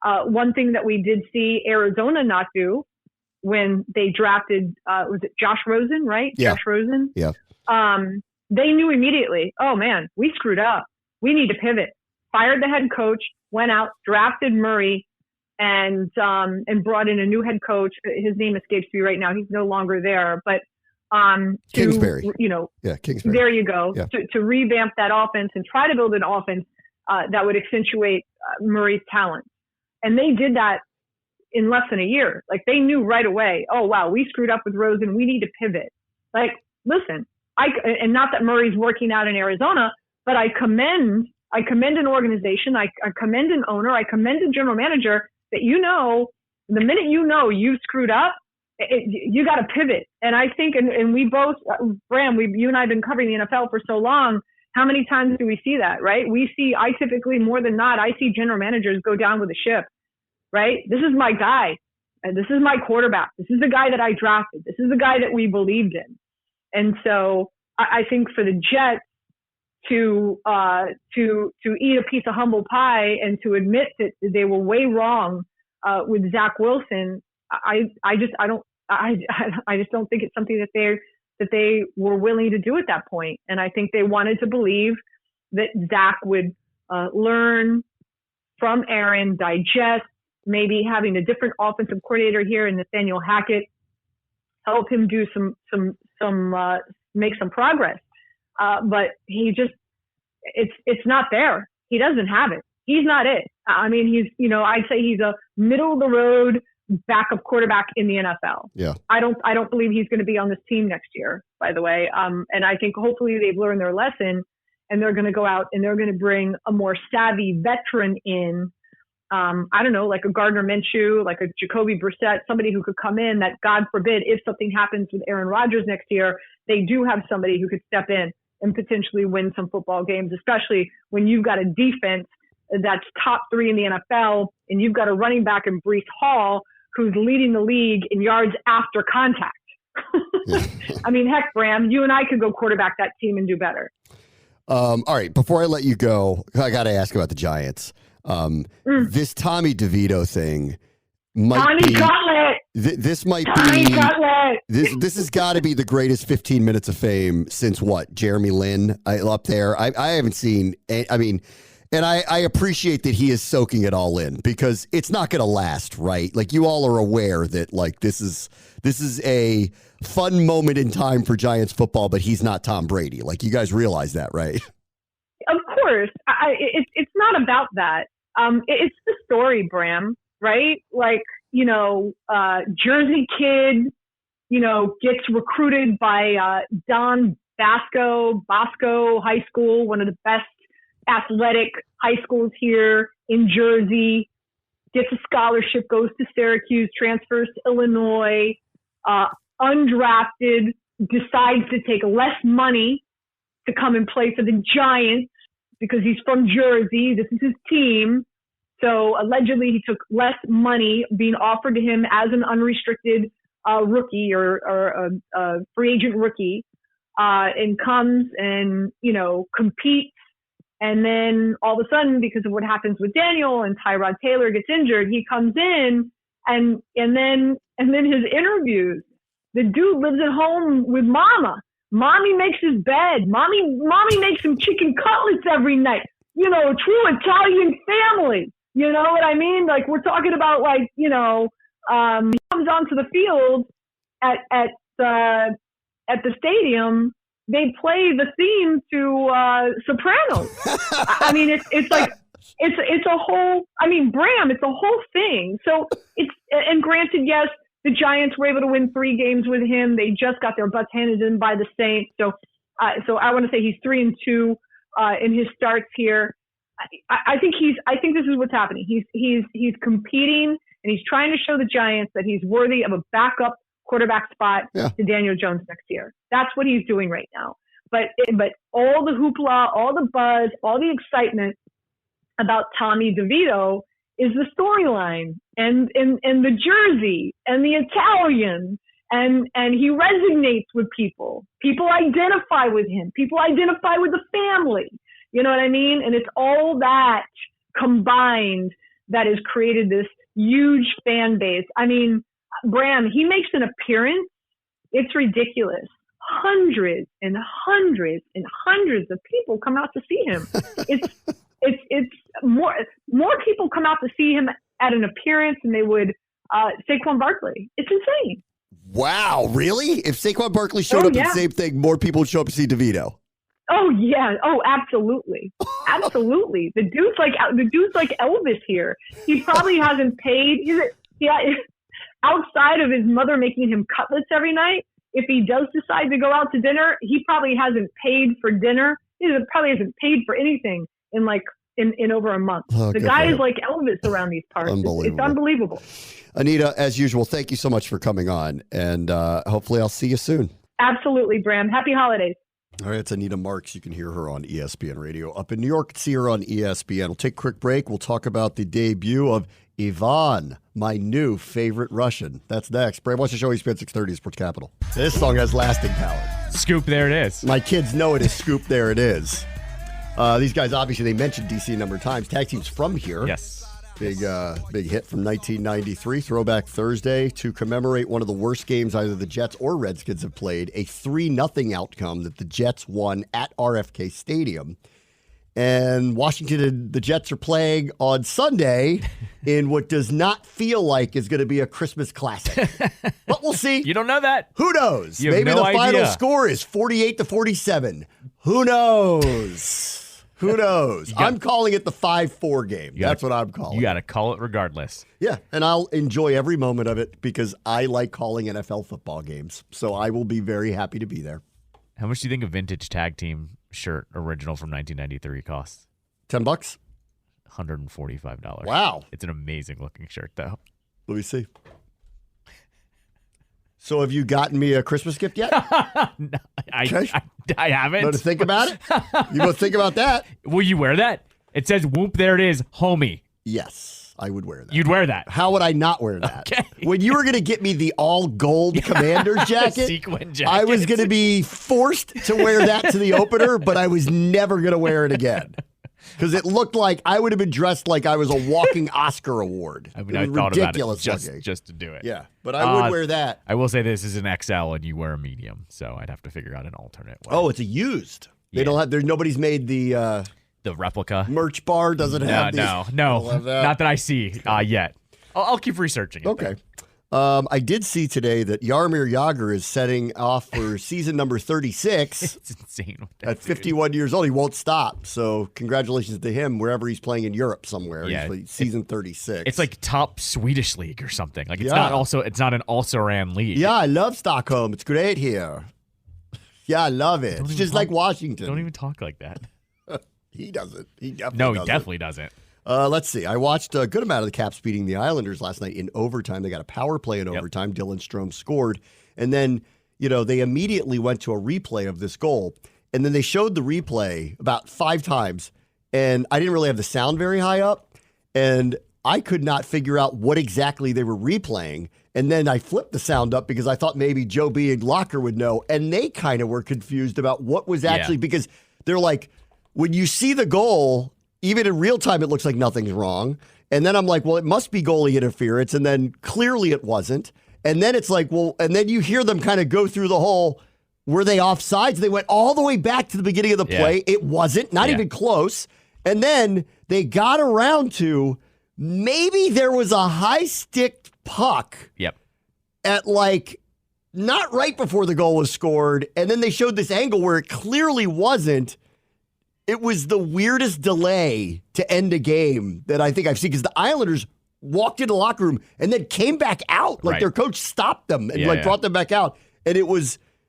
One thing that we did see Arizona not do when they drafted, was it Josh Rosen, right? Yeah. Josh Rosen? Yeah. They knew immediately, oh man, we screwed up. We need to pivot. Fired the head coach, went out, drafted Murray, and brought in a new head coach. His name escapes me right now. He's no longer there, but Kingsbury. Kingsbury. There you go. Yeah. To revamp that offense and try to build an offense that would accentuate Murray's talent. And they did that in less than a year. Like, they knew right away, oh wow, we screwed up with Rosen. We need to pivot. Like, listen, and not that Murray's working out in Arizona, but I commend an organization. I commend an owner. I commend a general manager that, the minute you've screwed up, you got to pivot. And I think, and we both, Bram, you and I have been covering the NFL for so long. How many times do we see that, right? I typically, more than not, I see general managers go down with the ship, right? This is my guy. And this is my quarterback. This is the guy that I drafted. This is the guy that we believed in. And so I think for the Jets to eat a piece of humble pie and to admit that they were way wrong with Zach Wilson, I just don't think it's something that they were willing to do at that point. And I think they wanted to believe that Zach would learn from Aaron, digest, maybe having a different offensive coordinator here in Nathaniel Hackett, help him do make some progress. But it's not there. He doesn't have it. He's not it. I mean, I'd say he's a middle of the road backup quarterback in the NFL. Yeah. I don't believe he's going to be on this team next year, by the way. And I think hopefully they've learned their lesson and they're going to go out and they're going to bring a more savvy veteran in. I don't know, like a Gardner Minshew, like a Jacoby Brissett, somebody who could come in that, God forbid, if something happens with Aaron Rodgers next year, they do have somebody who could step in and potentially win some football games, especially when you've got a defense that's top 3 in the NFL and you've got a running back in Breece Hall who's leading the league in yards after contact. I mean, heck, Bram, you and I could go quarterback that team and do better. All right, before I let you go, I got to ask about the Giants. This Tommy DeVito thing might be Cutlet. This might Tommy be Cutlet. This has got to be the greatest 15 minutes of fame since what? Jeremy Lin up there. I haven't seen. I mean, and I appreciate that he is soaking it all in because it's not going to last, right? Like, you all are aware that, like, this is a fun moment in time for Giants football, but he's not Tom Brady. Like, you guys realize that, right? Of course, it's not about that. It's the story, Bram, right? Like, Jersey kid, gets recruited by Don Bosco High School, one of the best athletic high schools here in Jersey, gets a scholarship, goes to Syracuse, transfers to Illinois, undrafted, decides to take less money to come and play for the Giants because he's from Jersey. This is his team. So allegedly he took less money being offered to him as an unrestricted rookie or a free agent rookie, and comes and, competes And then all of a sudden, because of what happens with Daniel and Tyrod Taylor gets injured, he comes in and then his interviews. The dude lives at home with mama. Mommy makes his bed. Mommy makes him chicken cutlets every night. You know, a true Italian family. You know what I mean? Like, we're talking about, like, you know, he comes onto the field at the stadium. They play the theme to Sopranos. I mean, it's like it's a whole. I mean, Bram, it's a whole thing. So and granted, yes, the Giants were able to win 3 games with him. They just got their butts handed in by the Saints. So I want to say he's 3-2 in his starts here. I think this is what's happening. He's competing and he's trying to show the Giants that he's worthy of a backup quarterback spot to Daniel Jones next year. That's what he's doing right now. But all the hoopla, all the buzz, all the excitement about Tommy DeVito is the storyline and the jersey and the Italian and he resonates with people. People identify with him. People identify with the family. You know what I mean? And it's all that combined that has created this huge fan base. I mean, Bram, he makes an appearance. It's ridiculous. Hundreds and hundreds and hundreds of people come out to see him. It's more people come out to see him at an appearance than they would Saquon Barkley. It's insane. Wow, really? If Saquon Barkley showed up in the same thing, more people would show up to see DeVito. Oh yeah. Oh, absolutely. Absolutely. The dude's like Elvis here. He probably hasn't paid. Outside of his mother making him cutlets every night, if he does decide to go out to dinner, he probably hasn't paid for dinner. He probably hasn't paid for anything in over a month. Oh, the guy is like Elvis around these parts. It's unbelievable. Anita, as usual, thank you so much for coming on, and hopefully I'll see you soon. Absolutely, Bram. Happy holidays. All right, it's Anita Marks. You can hear her on ESPN Radio. Up in New York, see her on ESPN. We'll take a quick break. We'll talk about the debut of Ivan, my new favorite Russian. That's next. Bram, watch the show, ESPN 630 Sports Capital. This song has lasting power. Scoop, there it is. My kids know it is Scoop, there it is. These guys, obviously, they mentioned DC a number of times. Tag teams from here. Yes. Big hit from 1993, Throwback Thursday, to commemorate one of the worst games either the Jets or Redskins have played, a 3-0 outcome that the Jets won at RFK Stadium. And Washington, the Jets are playing on Sunday in what does not feel like is going to be a Christmas classic. But we'll see. You don't know that. Who knows? Maybe the final score is 48-47. Who knows? Who knows? I'm calling it the 5-4 game. That's what I'm calling. You got to call it regardless. Yeah, and I'll enjoy every moment of it because I like calling NFL football games. So I will be very happy to be there. How much do you think a vintage tag team shirt original from 1993 costs? $10? $145. Wow. It's an amazing looking shirt, though. Let me see. So have you gotten me a Christmas gift yet? No, I haven't. Want to think about it? You want to think about that? Will you wear that? It says, whoop, there it is, homie. Yes, I would wear that. You'd wear that. How would I not wear that? Okay. When you were going to get me the all-gold Commander's jacket, sequin jacket, I was going to be forced to wear that to the opener, but I was never going to wear it again. Because it looked like I would have been dressed like I was a walking Oscar award. I mean, I thought about it just to do it. Yeah, but I would wear that. I will say this is an XL and you wear a medium, so I'd have to figure out an alternate way. Oh, it's a used. They don't have. There's nobody's made the replica merch bar. Doesn't have. No, not that I see yet. I'll keep researching it. Okay. I did see today that Jaromir Jagr is setting off for season number 36. It's insane. At 51 years old, he won't stop. So congratulations to him wherever he's playing in Europe somewhere. Yeah. He's season 36. It's like top Swedish league or something. Like it's not an also-ran league. Yeah, I love Stockholm. It's great here. Yeah, I love it. It's just like Washington. Don't even talk like that. He doesn't. He definitely doesn't. Let's see. I watched a good amount of the Caps beating the Islanders last night in overtime. They got a power play in overtime. Dylan Strome scored. And then, they immediately went to a replay of this goal. And then they showed the replay about 5 times. And I didn't really have the sound very high up. And I could not figure out what exactly they were replaying. And then I flipped the sound up because I thought maybe Joe B. and Locker would know. And they kind of were confused about what was actually, because they're like, when you see the goal, even in real time, it looks like nothing's wrong. And then I'm like, well, it must be goalie interference. And then clearly it wasn't. And then it's like, well, and then you hear them kind of go through the whole, were they offsides? They went all the way back to the beginning of the play. It wasn't, not even close. And then they got around to maybe there was a high-stick puck at like not right before the goal was scored. And then they showed this angle where it clearly wasn't. It was the weirdest delay to end a game that I think I've seen because the Islanders walked into the locker room and then came back out. Like their coach stopped them and brought them back out. And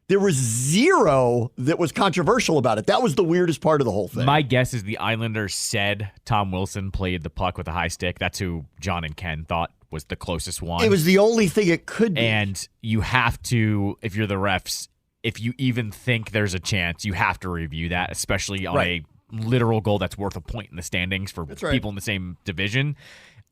there was zero that was controversial about it. That was the weirdest part of the whole thing. My guess is the Islanders said Tom Wilson played the puck with a high stick. That's who John and Ken thought was the closest one. It was the only thing it could be. And you have to, if you're the refs, if you even think there's a chance, you have to review that, especially on a literal goal that's worth a point in the standings for people in the same division.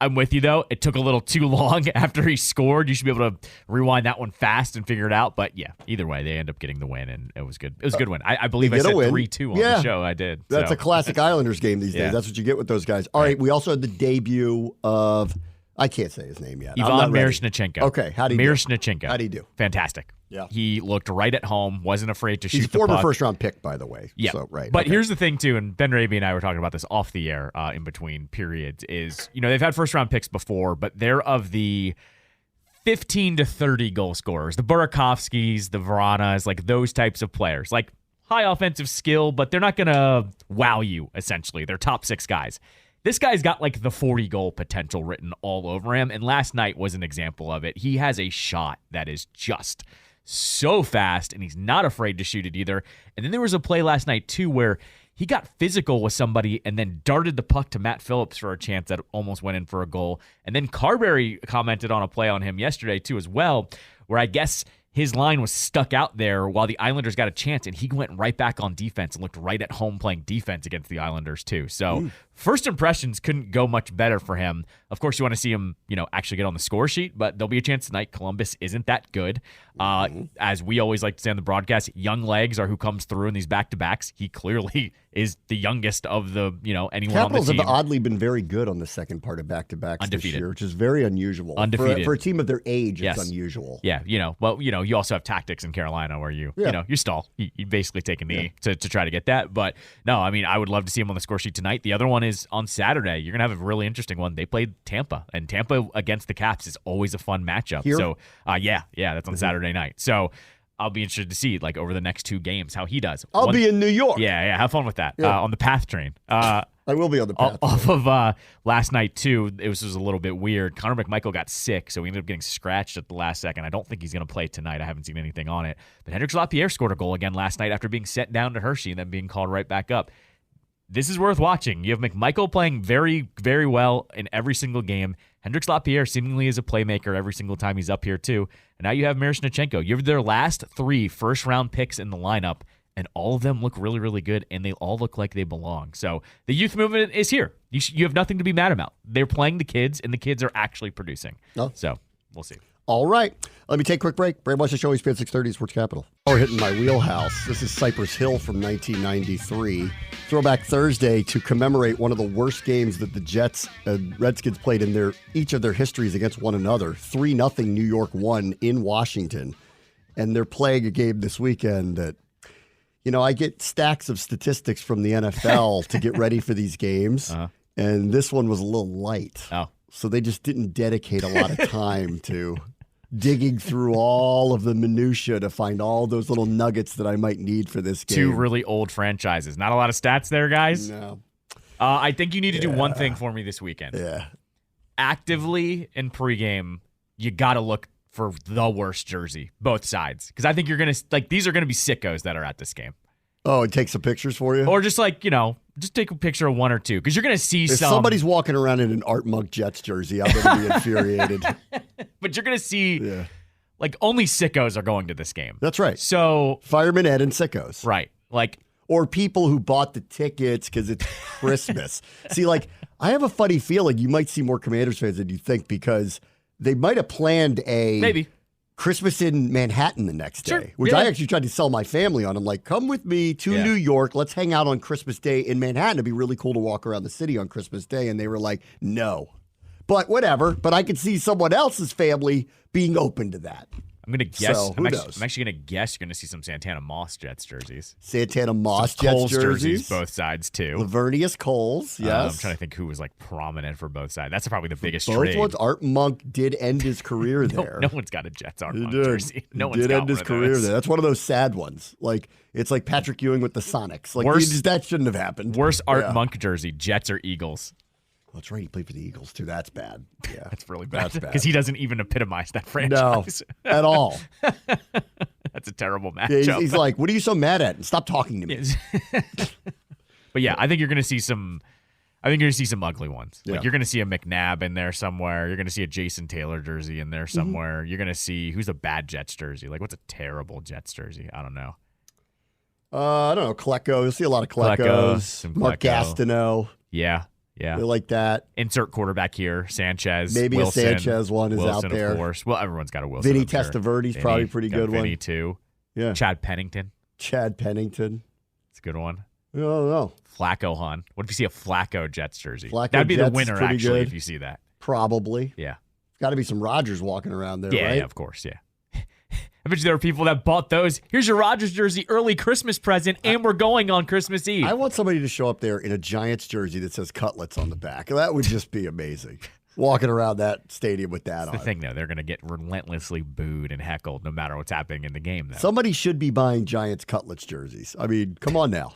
I'm with you, though. It took a little too long after he scored. You should be able to rewind that one fast and figure it out. But, yeah, either way, they end up getting the win, and it was good. It was a good win. I believe I said 3-2 on the show. I did. That's a classic Islanders game these days. That's what you get with those guys. All right, we also had the debut of – I can't say his name yet. Ivan Miroshnichenko. Okay, how do you do? Miroshnichenko. How do you do? Fantastic. Yeah. He looked right at home, wasn't afraid to shoot the puck. He's a former first-round pick, by the way. Yeah. So, right. But here's the thing, too, and Ben Raby and I were talking about this off the air in between periods, is, they've had first-round picks before, but they're of the 15 to 30 goal scorers. The Burakovskis, the Varanas, like those types of players. Like high offensive skill, but they're not going to wow you, essentially. They're top 6 guys. This guy's got like the 40-goal potential written all over him, and last night was an example of it. He has a shot that is just so fast, and he's not afraid to shoot it either. And then there was a play last night, too, where he got physical with somebody and then darted the puck to Matt Phillips for a chance that almost went in for a goal. And then Carberry commented on a play on him yesterday, too, as well, where I guess his line was stuck out there while the Islanders got a chance, and he went right back on defense and looked right at home playing defense against the Islanders, too. So first impressions couldn't go much better for him. Of course, you want to see him, actually get on the score sheet, but there'll be a chance tonight. Columbus isn't that good. As we always like to say on the broadcast, young legs are who comes through in these back-to-backs. He clearly is the youngest of the, anyone Capitals on the team. have oddly been very good on the second part of back-to-backs this year, which is very unusual. Undefeated. For a team of their age, it's unusual. Yeah, you also have tactics in Carolina where you stall. You basically take a knee to try to get that. But no, I would love to see him on the score sheet tonight. The other one is on Saturday. You're going to have a really interesting one. They played Tampa, and Tampa against the Caps is always a fun matchup. Here? So, that's on Saturday night. So I'll be interested to see, over the next 2 games, how he does. I'll be in New York. Yeah, have fun with that on the PATH train. I will be on the PATH train. Off of last night, too, it was a little bit weird. Connor McMichael got sick, so he ended up getting scratched at the last second. I don't think he's going to play tonight. I haven't seen anything on it. But Hendrix Lapierre scored a goal again last night after being sent down to Hershey and then being called right back up. This is worth watching. You have McMichael playing very, very well in every single game. Hendrix Lapierre seemingly is a playmaker every single time he's up here, too. And now you have Miroshnichenko. You have their last 3 first-round picks in the lineup, and all of them look really, really good, and they all look like they belong. So the youth movement is here. You have nothing to be mad about. They're playing the kids, and the kids are actually producing. Oh. So we'll see. All right. Let me take a quick break. Bram Weinstein Show, ESPN 630, Sports Capital. We're hitting my wheelhouse. This is Cypress Hill from 1993. Throwback Thursday to commemorate one of the worst games that the Jets and Redskins played in each of their histories against one another. 3-0 New York won in Washington. And they're playing a game this weekend that, I get stacks of statistics from the NFL to get ready for these games. Uh-huh. And this one was a little light. Oh. So they just didn't dedicate a lot of time to digging through all of the minutia to find all those little nuggets that I might need for this game. 2 really old franchises. Not a lot of stats there, guys. No. I think you need to do one thing for me this weekend. Yeah. Actively in pregame, you got to look for the worst jersey, both sides. Because I think you're going to, these are going to be sickos that are at this game. Oh, and take some pictures for you? Or just just take a picture of 1 or 2. Because you're going to see if somebody's walking around in an Art Monk Jets jersey, I'm going to be infuriated. But you're going to see, only sickos are going to this game. That's right. So Fireman Ed and sickos. Right. Or people who bought the tickets because it's Christmas. See, I have a funny feeling you might see more Commanders fans than you think because they might have planned maybe Christmas in Manhattan the next Sure. day, which I actually tried to sell my family on. I'm like, come with me to New York. Let's hang out on Christmas Day in Manhattan. It'd be really cool to walk around the city on Christmas Day. And they were like, no. But whatever. But I could see someone else's family being open to that. I'm going to guess. So, I'm actually going to guess you're going to see some Santana Moss Jets jerseys. Santana Moss some Jets Coles jerseys. Both sides, too. Lavernius Coles, yes. I'm trying to think who was like prominent for both sides. That's probably the biggest both trade. Ones, Art Monk did end his career there. No one's got a Jets Art Monk jersey. No one's did got end his career there. That's one of those sad ones. Like it's like Patrick Ewing with the Sonics. Like that shouldn't have happened. Worst Art Monk jersey, Jets or Eagles. That's right. He played for the Eagles, too. That's bad. Yeah. That's really bad. Because he doesn't even epitomize that franchise. No, at all. That's a terrible matchup. He's like, what are you so mad at? And stop talking to me. But yeah, I think you're going to see some ugly ones. Yeah. Like you're going to see a McNabb in there somewhere. You're going to see a Jason Taylor jersey in there somewhere. Mm-hmm. You're going to see who's a bad Jets jersey. Like what's a terrible Jets jersey? I don't know. I don't know. Klecko. You'll see a lot of Kleckos. Mark Gastineau. Yeah. They like that. Insert quarterback here. Sanchez. Maybe Wilson, a Sanchez one is Wilson, out there. Of course. Well, everyone's got a Wilson. Vinny Testaverde's probably a pretty good one. Vinny too. Yeah. Chad Pennington. It's a good one. I don't know. Flacco Hunt. What if you see a Flacco Jets jersey? Flacco That'd be Jets the winner, actually, good. if you see that. Probably. Yeah. Got to be some Rodgers walking around there, right? Yeah, of course, yeah. I bet you there are people that bought those. Here's your Rodgers jersey, early Christmas present, and we're going on Christmas Eve. I want somebody to show up there in a Giants jersey that says Cutlets on the back. That would just be amazing. Walking around that stadium with that on. The thing, though, they're going to get relentlessly booed and heckled no matter what's happening in the game, though. Somebody should be buying Giants Cutlets jerseys. I mean, come on now.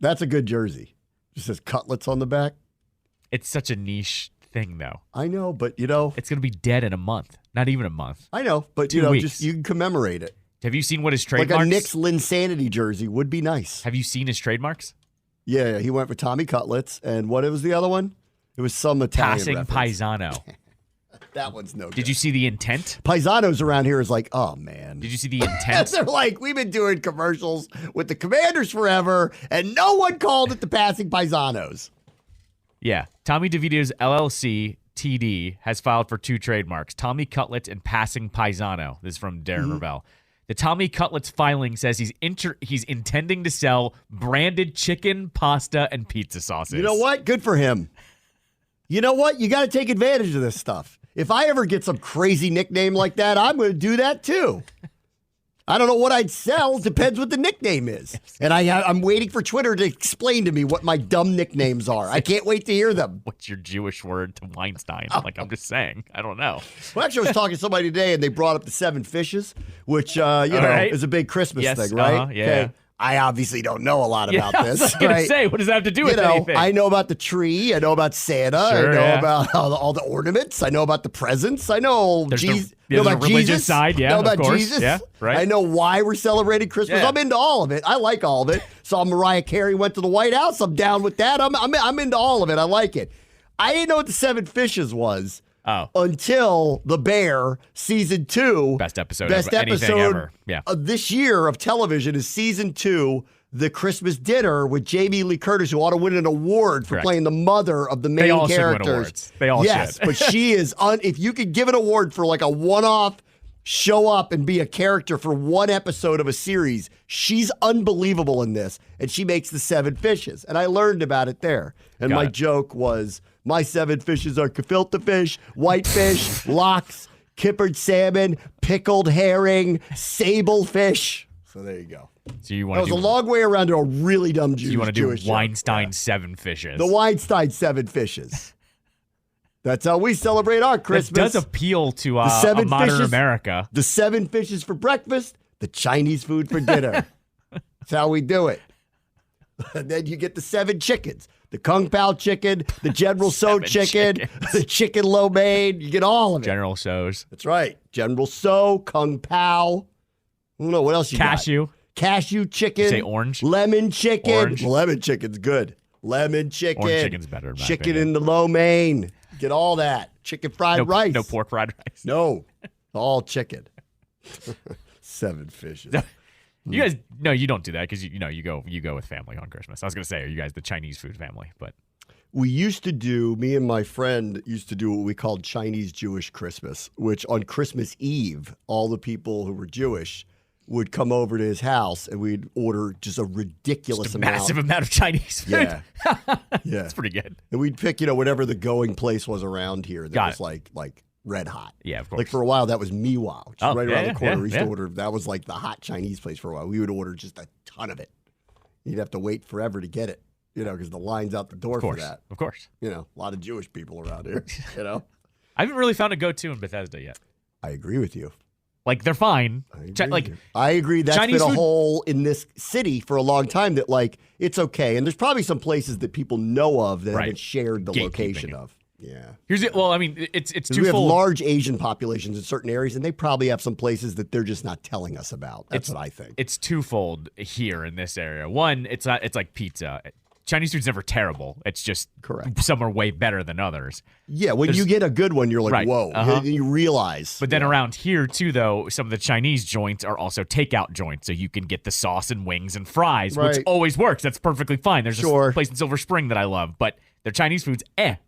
That's a good jersey. Just says Cutlets on the back. It's such a niche thing, though. I know, but it's going to be dead in a month. Not even a month. I know, but 2 weeks. just you can commemorate it. Have you seen what his trademarks? Like a Knicks Linsanity jersey would be nice. Have you seen his trademarks? Yeah, he went for Tommy Cutlets, and what was the other one? It was some Italian Passing reference. Paisano. That one's no good. Did you see the intent? Paisanos around here is like, oh, man. Did you see the intent? They're like, we've been doing commercials with the Commanders forever, and no one called it the Passing Paisanos. Yeah. Tommy DeVito's LLC TD has filed for 2 trademarks, Tommy Cutlets and Passing Paisano. This is from Darren Ravel. The Tommy Cutlets filing says he's intending to sell branded chicken, pasta, and pizza sauces. You know what? Good for him. You know what? You got to take advantage of this stuff. If I ever get some crazy nickname like that, I'm going to do that too. I don't know what I'd sell. Depends what the nickname is. And I'm waiting for Twitter to explain to me what my dumb nicknames are. I can't wait to hear them. What's your Jewish word to Weinstein? Like, I'm just saying. I don't know. Well, actually, I was talking to somebody today, and they brought up the 7 fishes, which, is a big Christmas thing, right? Yeah. Okay. I obviously don't know a lot about this. I was going to say, what does that have to do with anything? I know about the tree. I know about Santa. Sure, I know about all the ornaments. I know about the presents. I know Jesus. The about religious Jesus. side, yeah, know about of course. Jesus. Yeah, right. I know why we're celebrating Christmas. Yeah. I'm into all of it. I like all of it. Saw Mariah Carey went to the White House. I'm down with that. I'm into all of it. I like it. I didn't know what the 7 fishes was. Until The Bear season 2. Best episode ever. Yeah. Of this year of television is season 2, The Christmas Dinner with Jamie Lee Curtis, who ought to win an award for playing the mother of the main they all characters. Should win awards. They all yes, should. but she is if you could give an award for like a one-off show up and be a character for one episode of a series, she's unbelievable in this, and she makes the 7 fishes. And I learned about it there. And my joke was, my 7 fishes are gefilte fish, whitefish, lox, kippered salmon, pickled herring, sable fish. So there you go. So you want that was a long way around to a really dumb Jewish. You want to do Jewish Weinstein 7 fishes? The Weinstein 7 fishes. That's how we celebrate our Christmas. It does appeal to a modern America. The 7 fishes for breakfast, the Chinese food for dinner. That's how we do it. And then you get the 7 chickens. The Kung Pao chicken, the General Tso chicken, the chicken lo mein. You get all of it. General Tso's. That's right. General Tso, Kung Pao. I don't know what else you Cashew. got. Cashew chicken. You say orange. Lemon chicken. Orange. Well, lemon chicken's good. Lemon chicken. Orange chicken's better, in my Chicken opinion. in the lo mein. Get all that. Chicken fried rice. No pork fried rice. No. All chicken. 7 fishes. You guys, no, you don't do that because you go with family on Christmas. I was going to say, are you guys the Chinese food family? But me and my friend used to do what we called Chinese Jewish Christmas, which on Christmas Eve, all the people who were Jewish would come over to his house and we'd order just a ridiculous massive amount of Chinese food. Yeah. Yeah. That's pretty good. And we'd pick, whatever the going place was around here that was like red hot. Yeah, of course. Like for a while, that was Miwa, which is right around the corner. We used to order, that was like the hot Chinese place for a while. We would order just a ton of it. You'd have to wait forever to get it, because the line's out the door for that. Of course. A lot of Jewish people around here, I haven't really found a go-to in Bethesda yet. I agree with you. Like, they're fine. I agree. That's Chinese been a hole in this city for a long time that, it's okay. And there's probably some places that people know of that haven't shared the location of. Yeah. It's twofold. We have large Asian populations in certain areas, and they probably have some places that they're just not telling us about. That's what I think. It's twofold here in this area. One, it's like pizza. Chinese food's never terrible. It's just some are way better than others. Yeah, when you get a good one, you're like, whoa. You realize. But then around here, too, though, some of the Chinese joints are also takeout joints. So you can get the sauce and wings and fries, which always works. That's perfectly fine. There's a place in Silver Spring that I love. But their Chinese food's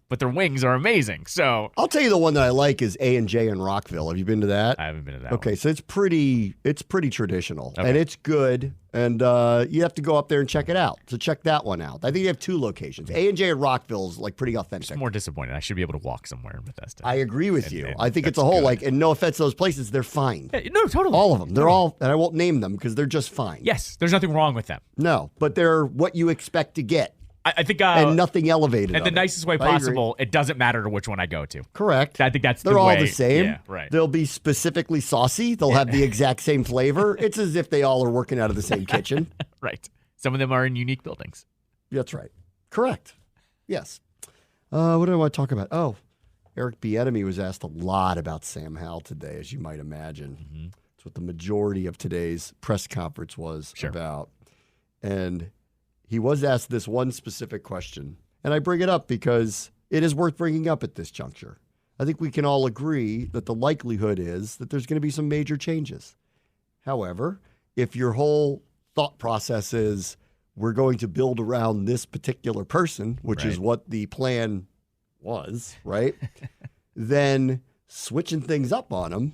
but their wings are amazing. So I'll tell you the one that I like is A&J in Rockville. Have you been to that? I haven't been to that Okay, one. so it's pretty traditional, and it's good, and you have to go up there and check it out. So check that one out. I think you have 2 locations. A&J in Rockville is pretty authentic. I'm more disappointed. I should be able to walk somewhere in Bethesda. I agree with you. I think it's a whole and no offense to those places, they're fine. No, totally. All of them. They're all, and I won't name them because they're just fine. Yes, there's nothing wrong with them. No, but they're what you expect to get. I think and nothing elevated. And the nicest way possible, it doesn't matter to which one I go to. Correct. I think that's they're the way. All the same. Yeah, right. They'll be specifically saucy. They'll have the exact same flavor. It's as if they all are working out of the same kitchen. Right. Some of them are in unique buildings. That's right. Correct. Yes. What do I want to talk about? Oh, Eric Bieniemy was asked a lot about Sam Howell today, as you might imagine. Mm-hmm. That's what the majority of today's press conference was about. And he was asked this one specific question, and I bring it up because it is worth bringing up at this juncture. I think we can all agree that the likelihood is that there's going to be some major changes. However, if your whole thought process is we're going to build around this particular person, which is what the plan was, right? Then switching things up on him,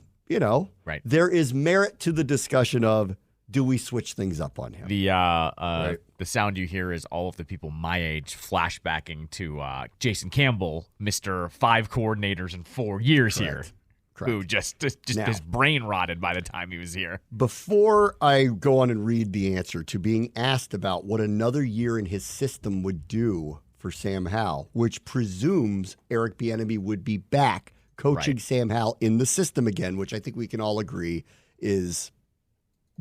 there is merit to the discussion of, do we switch things up on him? The sound you hear is all of the people my age flashbacking to Jason Campbell, Mr. 5 coordinators in 4 years here, who just now, his brain rotted by the time he was here. Before I go on and read the answer to being asked about what another year in his system would do for Sam Howell, which presumes Eric Bieniemy would be back coaching Sam Howell in the system again, which I think we can all agree is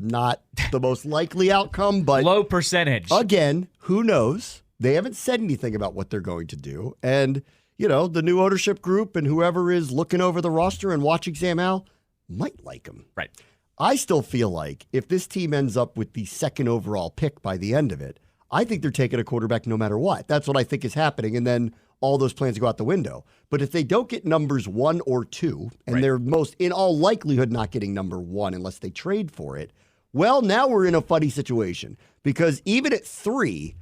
not the most likely outcome, but low percentage. Again, who knows? They haven't said anything about what they're going to do. And, the new ownership group and whoever is looking over the roster and watching Sam Howell might like him. Right. I still feel like if this team ends up with the 2nd overall pick by the end of it, I think they're taking a quarterback no matter what. That's what I think is happening. And then all those plans go out the window. But if they don't get numbers 1 or 2, and they're in all likelihood not getting number 1 unless they trade for it, well, now we're in a funny situation because even at 3,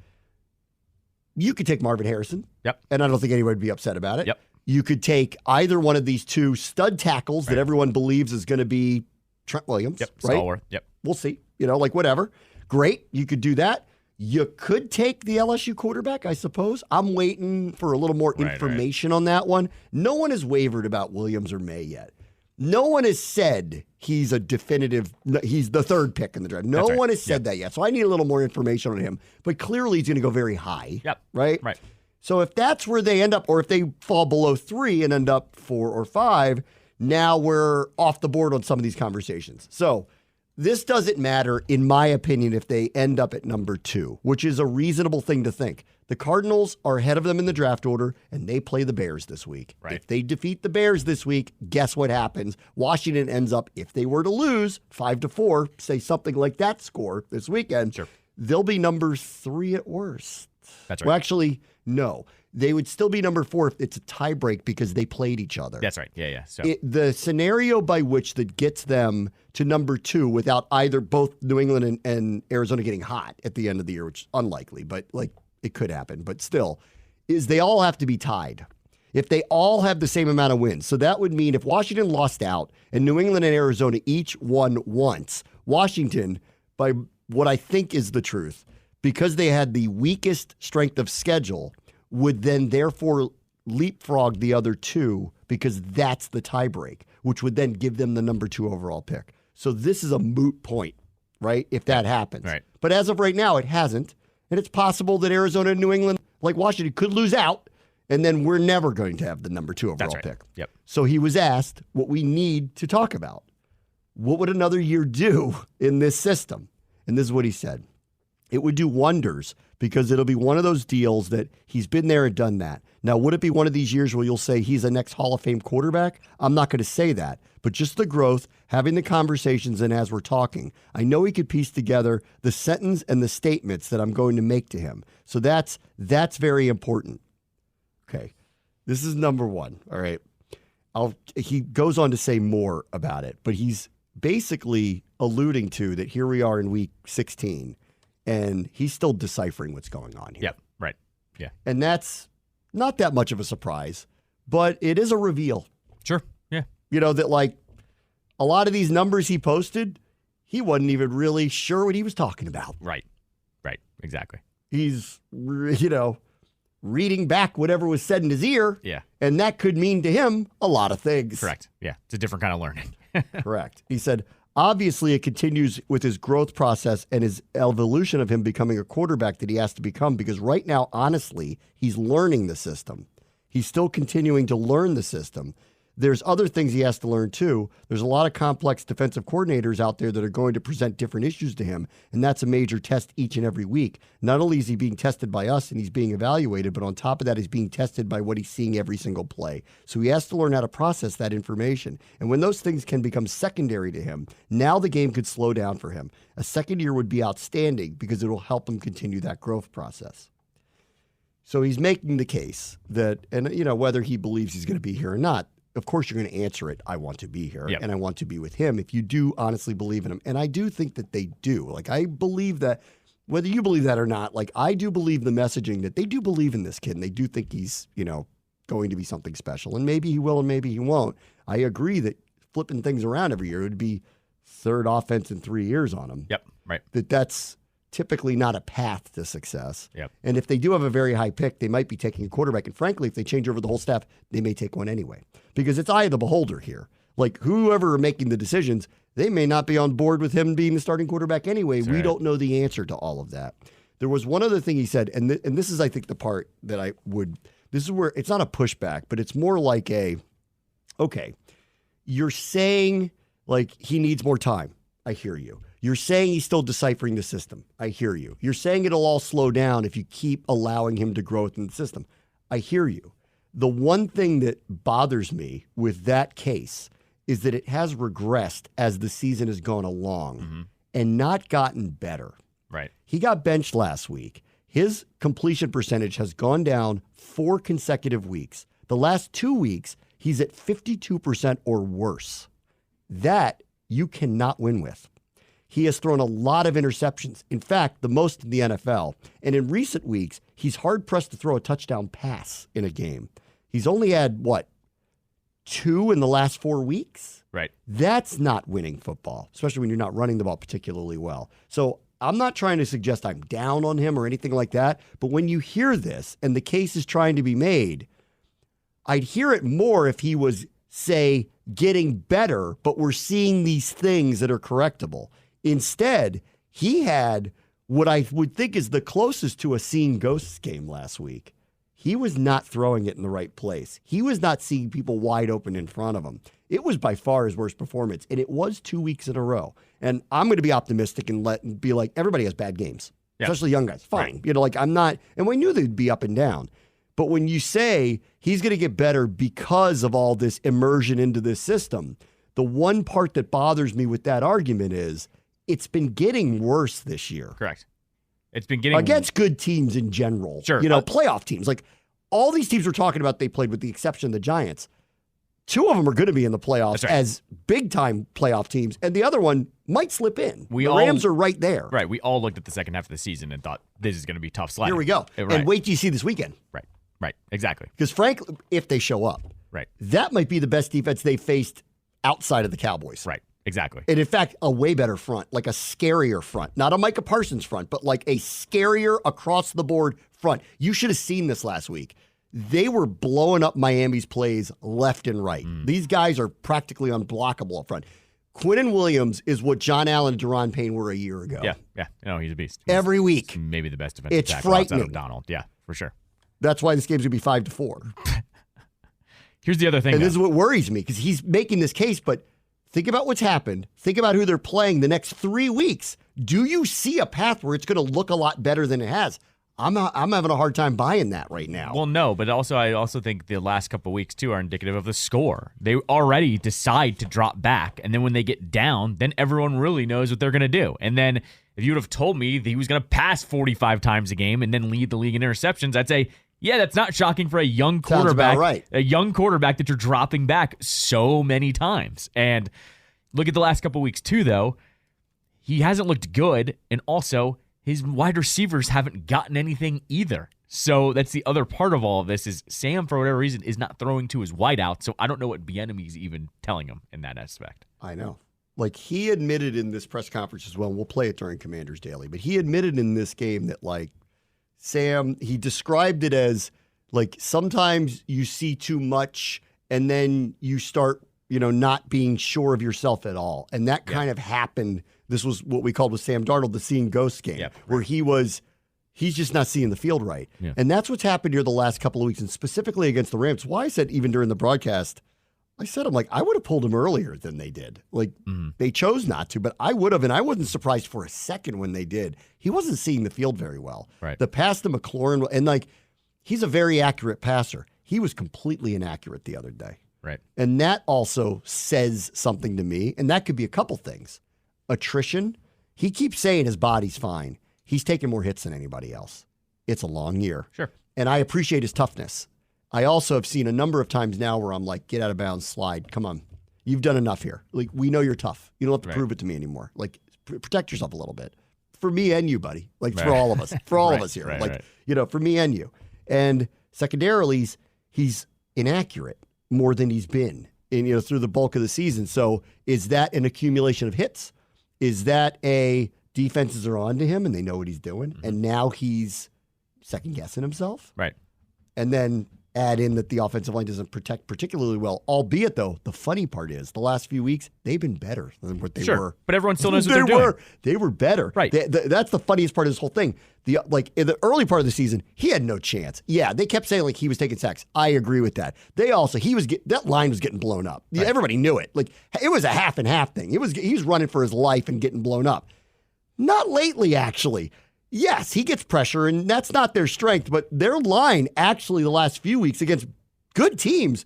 you could take Marvin Harrison. Yep. And I don't think anyone would be upset about it. Yep. You could take either one of these 2 stud tackles that everyone believes is going to be Trent Williams. Yep. Right? Stalwart. Yep. We'll see. Whatever. Great. You could do that. You could take the LSU quarterback, I suppose. I'm waiting for a little more information on that one. No one has wavered about Williams or May yet. No one has said he's the 3rd pick in the draft. No one has said that yet. So I need a little more information on him. But clearly he's going to go very high. Yep. Right? Right. So if that's where they end up, or if they fall below 3 and end up 4 or 5, now we're off the board on some of these conversations. So this doesn't matter, in my opinion, if they end up at number 2, which is a reasonable thing to think. The Cardinals are ahead of them in the draft order, and they play the Bears this week. Right. If they defeat the Bears this week, guess what happens? Washington ends up, if they were to lose 5-4, say something like that score this weekend, they'll be number 3 at worst. That's right. Well, actually, no. They would still be number 4 if it's a tie break because they played each other. That's right. Yeah. So the scenario by which that gets them to number 2 without either both New England and Arizona getting hot at the end of the year, which is unlikely, but it could happen. But still, is they all have to be tied. If they all have the same amount of wins. So that would mean if Washington lost out and New England and Arizona each won once, Washington, by what I think is the truth, because they had the weakest strength of schedule, would then therefore leapfrog the other two because that's the tiebreak, which would then give them the number 2 overall pick. So this is a moot point, right, if that happens. Right. But as of right now, it hasn't. And it's possible that Arizona and New England, like Washington, could lose out. And then we're never going to have the number 2 overall pick. Yep. So he was asked what we need to talk about. What would another year do in this system? And this is what he said. It would do wonders because it'll be one of those deals that he's been there and done that. Now, would it be one of these years where you'll say he's a next Hall of Fame quarterback? I'm not going to say that. But just the growth, having the conversations, and as we're talking, I know he could piece together the sentence and the statements that I'm going to make to him. So that's very important. Okay, this is number 1, all right? He goes on to say more about it, but he's basically alluding to that here we are in week 16, and he's still deciphering what's going on here. Yep, right, yeah. And that's not that much of a surprise, but it is a reveal. Sure, yeah. You know, that like a lot of these numbers he posted, he wasn't even really sure what he was talking about. Right, exactly. He's, reading back whatever was said in his ear. Yeah. And that could mean to him a lot of things. Correct. Yeah. It's a different kind of learning. Correct. He said, obviously it continues with his growth process and his evolution of him becoming a quarterback that he has to become, because right now, honestly, he's learning the system. He's still continuing to learn the system. There's other things he has to learn too. There's a lot of complex defensive coordinators out there that are going to present different issues to him, and that's a major test each and every week. Not only is he being tested by us and he's being evaluated, but on top of that, he's being tested by what he's seeing every single play. So he has to learn how to process that information. And when those things can become secondary to him, now the game could slow down for him. A second year would be outstanding because it will help him continue that growth process. So he's making the case that, and whether he believes he's going to be here or not, of course, you're going to answer it, I want to be here, and I want to be with him, if you do honestly believe in him. And I do think that they do. Like, I believe that, whether you believe that or not, like, I do believe the messaging that they do believe in this kid, and they do think he's, going to be something special. And maybe he will and maybe he won't. I agree that flipping things around every year would be third offense in 3 years on him. Yep, right. That's typically not a path to success. Yep. And if they do have a very high pick, they might be taking a quarterback. And frankly, if they change over the whole staff, they may take one anyway. Because it's eye of the beholder here. Like, whoever are making the decisions, they may not be on board with him being the starting quarterback anyway. That's we right. don't know the answer to all of that. There was one other thing he said, and this is, I think, the part that this is where it's not a pushback, but it's more like okay, you're saying, like, he needs more time. I hear you. You're saying he's still deciphering the system. I hear you. You're saying it'll all slow down if you keep allowing him to grow within the system. I hear you. The one thing that bothers me with that case is that it has regressed as the season has gone along and not gotten better. Right. He got benched last week. His completion percentage has gone down 4 consecutive weeks. The last 2 weeks, he's at 52% or worse. That you cannot win with. He has thrown a lot of interceptions. In fact, the most in the NFL. And in recent weeks, he's hard-pressed to throw a touchdown pass in a game. He's only had, 2 in the last 4 weeks? Right. That's not winning football, especially when you're not running the ball particularly well. So I'm not trying to suggest I'm down on him or anything like that, but when you hear this and the case is trying to be made, I'd hear it more if he was, say, getting better, but we're seeing these things that are correctable. Instead, he had what I would think is the closest to a seeing ghosts game last week. He was not throwing it in the right place. He was not seeing people wide open in front of him. It was by far his worst performance, and it was 2 weeks in a row. And I'm going to be optimistic and be like, everybody has bad games, especially young guys. Fine. Right. I'm not, and we knew they'd be up and down. But when you say he's going to get better because of all this immersion into this system, the one part that bothers me with that argument is it's been getting worse this year. Correct. It's been getting against good teams in general. Sure. Playoff teams. Like all these teams we're talking about, they played with the exception of the Giants. 2 of them are going to be in the playoffs as big-time playoff teams, and the other one might slip in. The Rams are right there. Right. We all looked at the second half of the season and thought, this is going to be tough sledding. Here we go. Right. And wait till you see this weekend. Right. Right, exactly. Because frankly, if they show up, right, that might be the best defense they faced outside of the Cowboys. Right, exactly. And in fact, a way better front, like a scarier front. Not a Micah Parsons front, but like a scarier across the board front. You should have seen this last week. They were blowing up Miami's plays left and right. These guys are practically unblockable up front. Quinnen Williams is what John Allen and Deron Payne were a year ago. Yeah. No, he's a beast. Every week. Maybe the best defensive It's tackle frightening. outside of Donald. Yeah, for sure. That's why this game's going to be 5-4. Here's the other thing. And this is what worries me, because he's making this case, but think about what's happened. Think about who they're playing the next 3 weeks. Do you see a path where it's going to look a lot better than it has? I'm having a hard time buying that right now. Well, no, but I also think the last couple of weeks, too, are indicative of the score. They already decide to drop back, and then when they get down, then everyone really knows what they're going to do. And then if you would have told me that he was going to pass 45 times a game and then lead the league in interceptions, I'd say, yeah, that's not shocking for a young quarterback. Sounds about right. A young quarterback that you're dropping back so many times. And look at the last couple of weeks, too, though. He hasn't looked good, and also his wide receivers haven't gotten anything either. So that's the other part of all of this is Sam, for whatever reason, is not throwing to his wideout. So I don't know what Bieniemy's even telling him in that aspect. I know. Like, he admitted in this press conference as well, and we'll play it during Commanders Daily, but he admitted in this game that, like, Sam, he described it as, like, sometimes you see too much and then you start, not being sure of yourself at all. And that kind of happened. This was what we called with Sam Darnold, the seeing ghosts game, where he's just not seeing the field right. Yeah. And that's what's happened here the last couple of weeks, and specifically against the Rams. Why I said even during the broadcast, I'm like, I would have pulled him earlier than they did. Like, they chose not to, but I would have, and I wasn't surprised for a second when they did. He wasn't seeing the field very well. Right. The pass to McLaurin, and like, he's a very accurate passer. He was completely inaccurate the other day. Right. And that also says something to me, and that could be a couple things. Attrition. He keeps saying his body's fine. He's taking more hits than anybody else. It's a long year. Sure. And I appreciate his toughness. I also have seen a number of times now where I'm like, get out of bounds, slide. Come on. You've done enough here. Like, we know you're tough. You don't have to prove it to me anymore. Like, protect yourself a little bit. For me and you, buddy. Like, for all of us. For all of us here. For me and you. And secondarily, he's inaccurate more than he's been through the bulk of the season. So is that an accumulation of hits? Is that a defenses are on to him and they know what he's doing? Mm-hmm. And now he's second-guessing himself? Right. And then add in that the offensive line doesn't protect particularly well. Albeit, though, the funny part is the last few weeks, they've been better than what they were. But everyone still knows what they're doing. They were better. Right. That's the funniest part of this whole thing. In the early part of the season, he had no chance. Yeah, they kept saying, like, he was taking sacks. I agree with that. That line was getting blown up. Right. Everybody knew it. Like, it was a half and half thing. He was running for his life and getting blown up. Not lately, actually. Yes, he gets pressure, and that's not their strength, but their line actually the last few weeks against good teams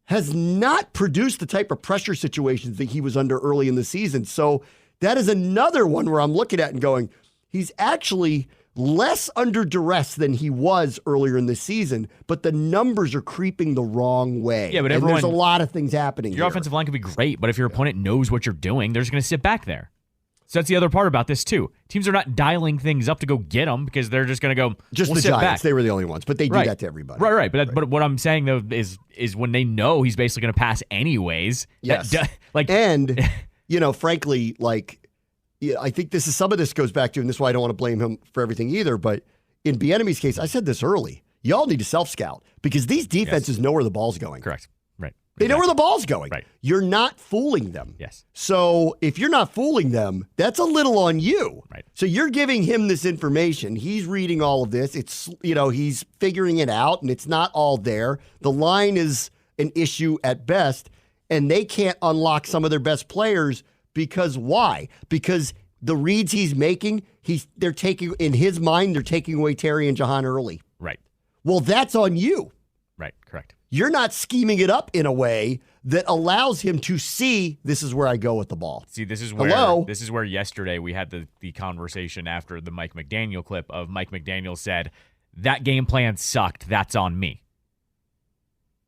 has not produced the type of pressure situations that he was under early in the season. So that is another one where I'm looking at and going, he's actually less under duress than he was earlier in the season, but the numbers are creeping the wrong way. Yeah, but there's a lot of things happening Your offensive line could be great, but if your opponent knows what you're doing, they're just going to sit back there. So that's the other part about this, too. Teams are not dialing things up to go get them because they're just going to go, just the Giants, back. They were the only ones, but they do that to everybody. Right. But what I'm saying, though, is when they know he's basically going to pass anyways. Yes. Frankly, I think some of this goes back to, and this is why I don't want to blame him for everything either, but in Bieniemy's case, I said this early, y'all need to self-scout because these defenses know where the ball's going. Correct. Right. They know where the ball's going. Right. You're not fooling them. Yes. So if you're not fooling them, that's a little on you. Right. So you're giving him this information. He's reading all of this. It's, he's figuring it out, and it's not all there. The line is an issue at best, and they can't unlock some of their best players because why? Because the reads he's making, they're taking away Terry and Jahan early. Right. Well, that's on you. Right. Correct. You're not scheming it up in a way that allows him to see this is where I go with the ball. See, this is where yesterday we had the conversation after the Mike McDaniel clip of Mike McDaniel said, that game plan sucked, that's on me.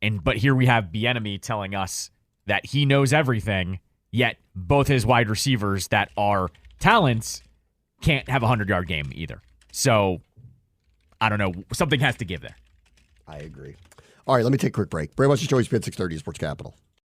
But here we have Bieniemy telling us that he knows everything, yet both his wide receivers that are talents can't have a 100-yard game either. So, I don't know. Something has to give there. I agree. All right, let me take a quick break. Bram, what's your choice? ESPN 630 Sports Capital.